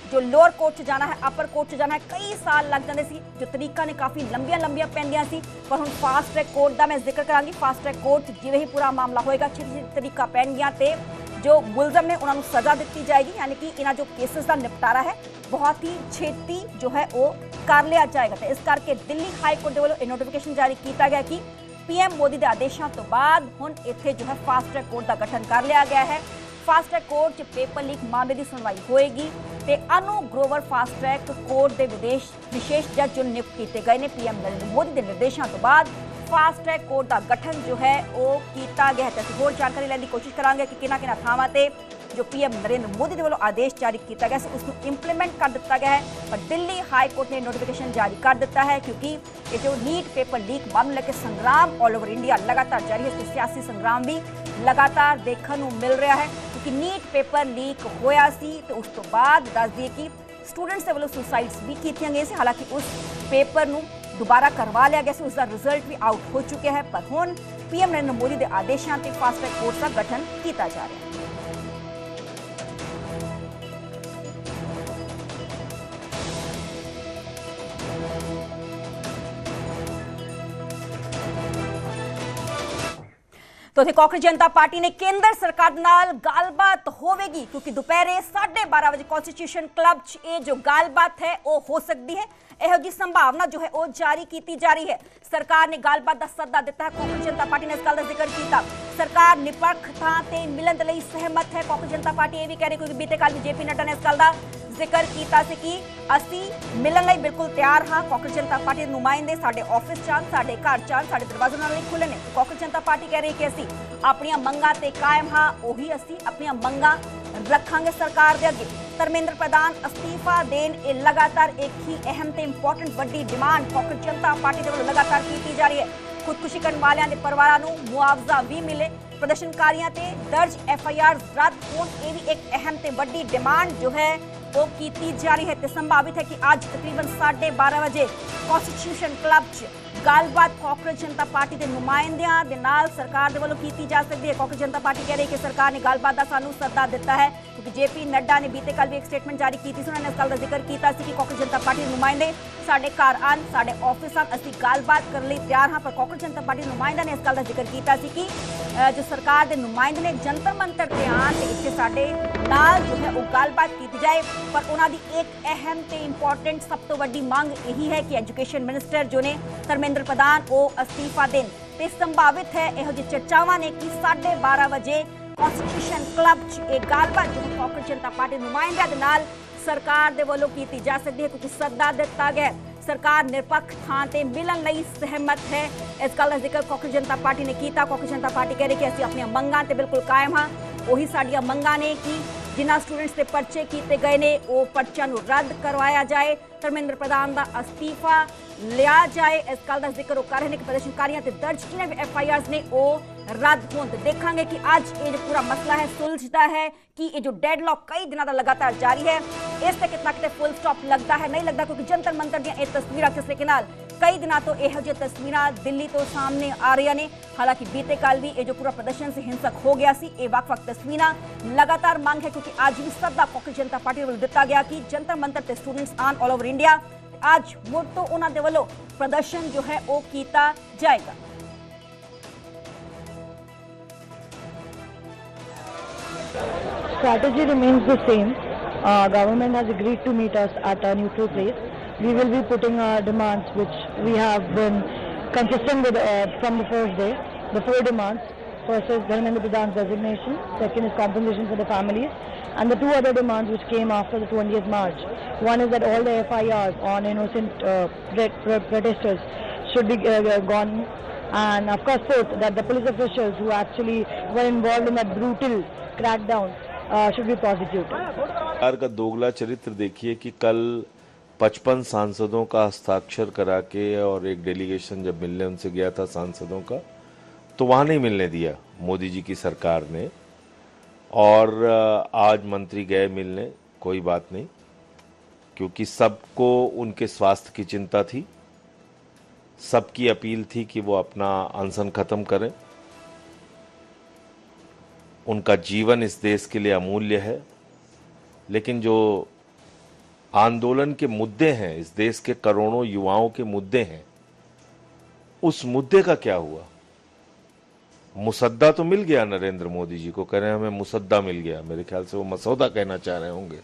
Speaker 1: जो लोअर कोर्ट च जाना है अपर कोर्ट च जाना है कई साल लग जाते सी, जो तरीका ने काफ़ी लंबिया पैंदियां सी, पर हुण फास्ट ट्रैक कोर्ट का मैं जिक्र करांगी। फास्ट ट्रैक कोर्ट जिवें ही पूरा मामला होएगा छेती तरीका पैणगियां ते जो मुलजम ने उन्होंने सज़ा दी जाएगी, यानी कि इन्हां जो केसेस का निपटारा है बहुत ही छेती जो है वो कर लिया जाएगा। तो इस करके दिल्ली हाई कोर्ट के वालों नोटिफिकेशन जारी किया गया कि पीएम मोदी के आदेशों तो बाद हुण इत्थे जो है फास्ट ट्रैक कोर्ट का गठन कर लिया गया है। Fast track court paper leak मामले की सुनवाई होएगी ते अनु ग्रोवर फास्ट ट्रैक कोर्ट के विशेष जज जो नियुक्त किए गए ने पीएम नरेंद्र मोदी के निर्देशों तो बाद फास्ट ट्रैक कोर्ट का गठन जो है वो किया गया है। तो होर जानकारी लैने की कोशिश करांगे कि किन्हां थावां ते जो पीएम नरेंद्र मोदी के वालों आदेश जारी किया गया उसको इंप्लीमेंट कर दिता गया है, पर दिल्ली हाई कोर्ट ने नोटिफिकेशन जारी कर दिता है, क्योंकि ये जो नीट पेपर लीक मामले के संग्राम ऑल ओवर इंडिया लगातार जारी है। तो सियासी संग्राम भी लगातार देखने को मिल रहा है, क्योंकि नीट पेपर लीक होया सी तो उस तो बाद दस दिए कि स्टूडेंट्स के वालों सुसाइड्स भी की गई सी। हालांकि उस पेपर नूं दोबारा करवा लिया गया, उसका रिजल्ट भी आउट हो चुका है, पर हुण पीएम नरेंद्र मोदी के आदेशों से फास्ट ट्रैक कोर्ट का गठन किया जा रहा है। तो कांग्रेस जनता पार्टी ने केंद्र सरकार नाल गलबात होवेगी, क्योंकि दोपहरे 12:30 बजे कॉन्स्टिट्यूशन क्लब ये जो गलबात है वो हो सकती है। यह जी संभावना जो है वो जारी की जा रही है। सरकार ने गलबात का सद्दा दिता है। कांग्रेस जनता पार्टी ने इस गल का जिक्र किया, सरकार निपक्ष थां ते मिलन दे लई सहमत है। कांग्रेस जनता पार्टी ये भी कह रही, क्योंकि बीते कल जेपी नड्डा ने इस गल का जिक्र किया कि असी मिलन लई बिल्कुल तैयार हाँ। कांग्रेस जनता पार्टी के नुमाइंदे साडे ऑफिस चान, साडे घर चान, साडे दरवाजे नाल नहीं खुले ने। कांग्रेस जनता पार्टी कह रही कि असी अपनियां मंगां ते कायम हाँ, उही असी अपनियां मंगां रखांगे सरकार दे अगे। धर्मेंद्र प्रधान अस्तीफा देन ये लगातार एक ही अहम ते इंपॉर्टेंट वड्डी डिमांड कांग्रेस जनता पार्टी के वालों लगातार की जा रही है। खुदकुशी करने वालियां दे परिवारां नूं मुआवजा भी मिले, प्रदर्शनकारियों ते दर्ज FIR रद्द होण, ये भी एक अहम ते वड्डी डिमांड जो है वो की जा रही है। तो संभावित है कि आज तकरीबन 12:30 बजे कॉन्स्टिट्यूशन क्लब ਗੱਲਬਾਤ ਕਾਂਗਰਸ ਜਨਤਾ ਪਾਰਟੀ ਦੇ ਨੁਮਾਇੰਦਿਆਂ ਦੇ ਨਾਲ ਸਰਕਾਰ ਦੇ ਵੱਲੋਂ ਕੀਤੀ ਜਾ ਸਕਦੀ ਹੈ। ਕਾਂਗਰਸ ਜਨਤਾ ਪਾਰਟੀ ਕਹਿ ਰਹੀ ਹੈ ਕਿ ਸਰਕਾਰ ਨੇ ਗੱਲਬਾਤ ਦਾ ਸਾਨੂੰ ਸੱਦਾ ਦਿੱਤਾ ਹੈ, ਕਿਉਂਕਿ ਜੇਪੀ ਨੱਡਾ ਨੇ ਬੀਤੇ ਕੱਲ ਵੀ ਇੱਕ ਸਟੇਟਮੈਂਟ ਜਾਰੀ ਕੀਤੀ ਸੀ। ਉਹਨਾਂ ਨੇ ਇਸ ਗੱਲ ਦਾ ਜ਼ਿਕਰ ਕੀਤਾ ਸੀ ਕਿ ਕਾਂਗਰਸ ਜਨਤਾ ਪਾਰਟੀ ਦੇ ਨੁਮਾਇੰਦੇ ਸਾਡੇ ਘਰ ਆਉਣ, ਸਾਡੇ ਆਫਿਸ ਆਉਣ, ਅਸੀਂ ਗੱਲਬਾਤ ਕਰਨ ਲਈ ਤਿਆਰ ਹਾਂ। ਪਰ ਕਾਂਗਰਸ ਜਨਤਾ ਪਾਰਟੀ ਦੇ ਨੁਮਾਇੰਦਿਆਂ ਨੇ ਇਸ ਗੱਲ ਦਾ ਜ਼ਿਕਰ ਕੀਤਾ ਸੀ ਕਿ ਜੋ ਸਰਕਾਰ ਦੇ ਨੁਮਾਇੰਦੇ ਨੇ ਜੰਤਰ ਮੰਤਰ ਤੇ ਆਉਣ ਤੇ ਇੱਥੇ ਸਾਡੇ ਨਾਲ ਜੋ ਹੈ ਉਹ ਗੱਲਬਾਤ ਕੀਤੀ ਜਾਏ। ਪਰ ਉਹਨਾਂ ਦੀ ਇੱਕ ਅਹਿਮ ਤੇ ਇੰਪੋਰਟੈਂਟ ਸਭ ਤੋਂ ਵੱਡੀ ਮੰਗ ਇਹੀ ਹੈ ਕਿ ਐਜੂਕੇਸ਼ਨ ਮਿਨਿਸਟਰ ਜੋ ਨੇ ਧਰਮੇਂਦਰ ਪ੍ਰਧਾਨ ਉਹ ਅਸਤੀਫਾ ਦੇਣ ਤੇ ਸੰਭਾਵਿਤ ਹੈ ਇਹੋ ਜਿਹੀ ਚਰਚਾਵਾਂ ਨੇ ਕਿ 12:30 ਵਜੇ ਕੌਂਸਟੀਟਿਊਸ਼ਨ ਕਲੱਬ 'ਚ ਇਹ ਗੱਲਬਾਤ ਜੋ ਕਾਂਗਰਸ ਜਨਤਾ ਪਾਰਟੀ ਨੁਮਾਇੰਦਿਆਂ ਦੇ ਨਾਲ ਸਰਕਾਰ ਦੇ ਵੱਲੋਂ ਕੀਤੀ ਜਾ ਸਕਦੀ ਹੈ, ਕਿਉਂਕਿ ਸੱਦਾ ਦਿੱਤਾ ਗਿਆ। ਸਰਕਾਰ ਨਿਰਪੱਖ ਥਾਂ ਤੇ ਮਿਲਣ ਲਈ ਸਹਿਮਤ ਹੈ। ਇਸ ਗੱਲ ਦਾ ਜ਼ਿਕਰ ਕਾਂਗਰਸ ਜਨਤਾ ਪਾਰਟੀ ਨੇ ਕੀਤਾ। ਕਾਂਗਰਸ ਜਨਤਾ ਪਾਰਟੀ ਕਹਿ ਰਹੀ ਕਿ ਅਸੀਂ ਆਪਣੀਆਂ ਮੰਗਾਂ ਤੇ ਬਿਲਕੁਲ ਕਾਇਮ ਹਾਂ। ਉਹੀ ਸਾਡੀਆਂ ਮੰਗਾਂ ਨੇ ਕਿ ਜਿਨ੍ਹਾਂ ਸਟੂਡੈਂਟਸ ਦੇ ਪਰਚੇ ਕੀਤੇ ਗਏ ਨੇ ਉਹ ਪਰਚਿਆਂ ਨੂੰ ਰੱਦ ਕਰਵਾਇਆ ਜਾਏ, ਧਰਮੇਂਦਰ ਪ੍ਰਧਾਨ ਦਾ ਅਸਤੀਫਾ ਲਿਆ ਜਾਏ। ਇਸ ਗੱਲ ਦਾ ਜ਼ਿਕਰ ਉਹ ਕਰ ਰਹੇ ਨੇ ਕਿ ਪ੍ਰਦਰਸ਼ਨਕਾਰੀਆਂ ਤੇ ਦਰਜ ਜਿੰਨੇ ਵੀ FIRs ਨੇ ਉਹ ਰੱਦ ਹੋਣ। ਤੇ ਦੇਖਾਂਗੇ ਕਿ ਅੱਜ ਇਹ ਜੋ ਪੂਰਾ ਮਸਲਾ ਹੈ ਸੁਲਝਦਾ ਹੈ ਕਿ ਇਹ ਜੋ ਡੈਡਲੌਕ ਕਈ ਦਿਨਾਂ ਦਾ ਲਗਾਤਾਰ ਜਾਰੀ ਹੈ ਇਸ ਤੇ ਕਿਤਨਾ ਕਿਤੇ ਫੁੱਲ ਸਟਾਪ ਲੱਗਦਾ ਹੈ, ਨਹੀਂ ਲੱਗਦਾ, ਕਿਉਂਕਿ ਜੰਤਰ ਮੰਤਰ ਦੀਆਂ ਇਹ ਤਸਵੀਰਾਂ ਕਿਸ ਤਰੀਕੇ ਨਾਲ ਕਈ ਦਿਨਾਂ ਤੋਂ ਇਹੋ ਜਿਹੀ ਤਸਵੀਰਾਂ ਦਿੱਲੀ ਤੋਂ ਸਾਹਮਣੇ ਆ ਰਹੀਆਂ ਨੇ। ਹਾਲਾਂਕਿ ਬੀਤੇ ਕੱਲ ਵੀ ਇਹ ਜੋ ਪੂਰਾ ਪ੍ਰਦਰਸ਼ਨ ਸੀ ਹਿੰਸਕ ਹੋ ਗਿਆ ਸੀ। ਇਹ ਵੱਖ-ਵੱਖ ਤਸਵੀਰਾਂ ਲਗਾਤਾਰ ਮੰਗ ਹੈ, ਕਿਉਂਕਿ ਅੱਜ ਵੀ ਸੱਦਾ ਕਾਂਗਰਸ ਜਨਤਾ ਪਾਰਟੀ ਵੱਲੋਂ ਦਿੱਤਾ ਗਿਆ ਕਿ ਜੰਤਰ ਮੰਤਰ ਤੇ ਸਟੂਡੈਂਟਸ ਆਨ ਆਲ ਓਵਰ ਇੰਡੀਆ। ਅੱਜ ਮੁੜ ਤੋਂ ਉਹਨਾਂ ਦੇ ਵੱਲੋਂ ਪ੍ਰਦਰਸ਼ਨ ਜੋ ਹੈ ਉਹ ਕੀਤਾ ਜਾਏਗਾ।
Speaker 14: Strategy remains the same. Government has agreed to meet us at a neutral place. We will be putting our demands, which we have been consistent with from the first day. The 4 demands. First is Dharmendra Pradhan's resignation. Second is compensation for the families. And the 2 other demands which came after the 20th March. One is that all the FIRs on innocent protesters should be gone. And of course, fourth, that the police officials who actually were involved in that brutal crackdown should be prosecuted.
Speaker 15: सरकार का दोगला चरित्र देखिए कि कल 55 सांसदों का हस्ताक्षर करा के और एक डेलीगेशन जब मिलने उनसे गया था सांसदों का, तो वहां नहीं मिलने दिया मोदी जी की सरकार ने। और आज मंत्री गए मिलने, कोई बात नहीं, क्योंकि सबको उनके स्वास्थ्य की चिंता थी। सबकी अपील थी कि वो अपना अनशन खत्म करें। उनका जीवन इस देश के लिए अमूल्य है, लेकिन जो आंदोलन के मुद्दे हैं, इस देश के करोड़ों युवाओं के मुद्दे हैं, उस मुद्दे का क्या हुआ? मुसद्दा तो मिल गया नरेंद्र मोदी जी को, कह रहे हैं हमें मुसद्दा मिल गया, मेरे ख्याल से वो मसौदा कहना चाह रहे होंगे।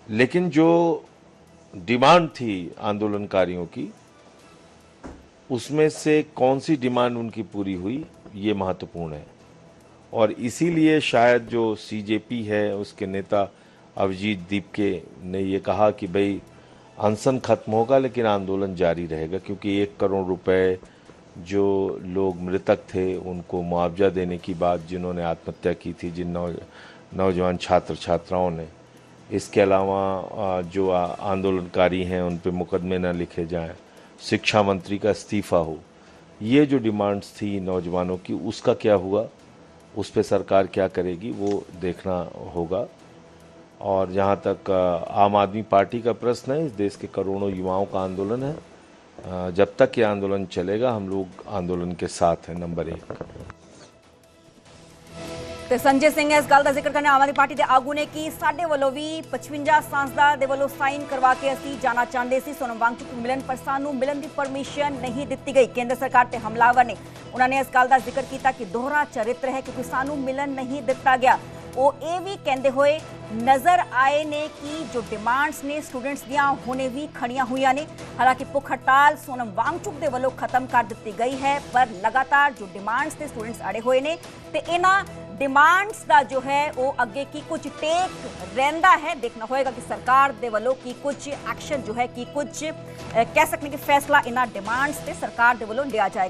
Speaker 15: लेकिन जो डिमांड थी आंदोलनकारियों की, उसमें से कौन सी डिमांड उनकी पूरी हुई, ये महत्वपूर्ण है। और इसीलिए शायद जो CJP है उसके नेता अभिजीत दीपके ने ये कहा कि भाई अनशन खत्म होगा लेकिन आंदोलन जारी रहेगा, क्योंकि 1 करोड़ रुपए जो लोग मृतक थे उनको मुआवजा देने की बात, जिन्होंने आत्महत्या की थी, जिन नौजवान छात्र छात्राओं ने, इसके अलावा जो आंदोलनकारी हैं उन पे मुकदमे न लिखे जाएं, शिक्षा मंत्री का इस्तीफा हो, ये जो डिमांड्स थी नौजवानों की, उसका क्या हुआ, उस पर सरकार क्या करेगी वो देखना होगा। और जहाँ तक आम आदमी पार्टी का प्रश्न है, इस देश के करोड़ों युवाओं का आंदोलन है। जब तक ये आंदोलन चलेगा हम लोग आंदोलन के साथ हैं, नंबर 1।
Speaker 1: ਤੇ ਸੰਜੇ ਸਿੰਘ ਇਸ ਗੱਲ ਦਾ ਜ਼ਿਕਰ ਕਰਨੇ ਆਮ ਆਦਮੀ ਪਾਰਟੀ ਦੇ ਆਗੂ ਨੇ ਕਿ ਸਾਡੇ ਵੱਲੋਂ ਵੀ 55 ਸੰਸਦਾਂ ਦੇ ਵੱਲੋਂ ਸਾਈਨ ਕਰਵਾ ਕੇ ਅਸੀਂ ਜਾਣਾ ਚਾਹੁੰਦੇ ਸੀ ਸੋਨਮ ਵਾਂਗਚੁਕ ਨੂੰ ਮਿਲਣ, ਪਰ ਸਾਨੂੰ ਮਿਲਣ ਦੀ ਪਰਮਿਸ਼ਨ ਨਹੀਂ ਦਿੱਤੀ ਗਈ। ਕੇਂਦਰ ਸਰਕਾਰ ਤੇ ਹਮਲਾਵਰ ਨੇ ਉਹਨਾਂ ਨੇ ਇਸ ਗੱਲ ਦਾ ਜ਼ਿਕਰ ਕੀਤਾ ਕਿ ਦੋਹਰਾ ਚਰਿੱਤਰ ਹੈ, ਕਿਉਂਕਿ ਸਾਨੂੰ ਮਿਲਣ ਨਹੀਂ ਦਿੱਤਾ ਗਿਆ। ਉਹ ਇਹ ਵੀ ਕਹਿੰਦੇ ਹੋਏ ਨਜ਼ਰ ਆਏ ਨੇ ਕਿ ਜੋ ਡਿਮਾਂਡਸ ਨੇ ਸਟੂਡੈਂਟਸ ਦੀਆਂ ਹੁਣੇ ਵੀ ਖੜੀਆਂ ਹੋਈਆਂ ਨੇ। ਹਾਲਾਂਕਿ ਭੁੱਖ ਹੜਤਾਲ ਸੋਨਮ ਵਾਂਗਚੁਕ ਦੇ ਵੱਲੋਂ ਖਤਮ ਕਰ ਦਿੱਤੀ ਗਈ ਹੈ, ਪਰ ਲਗਾਤਾਰ ਜੋ ਡਿਮਾਂਡਸ ਤੇ ਸਟੂਡੈਂਟਸ ਅੜੇ ਹੋਏ ਨੇ ਤੇ ਇਹਨਾਂ डिमांड्स का जो है वो अगे की कुछ टेक रहता है। देखना होगा कि सरकार दे वालों की कुछ एक्शन जो है कि कुछ कह सकते हैं कि फैसला इन्हां डिमांड्स से सरकार दे वालों लिया जाएगा।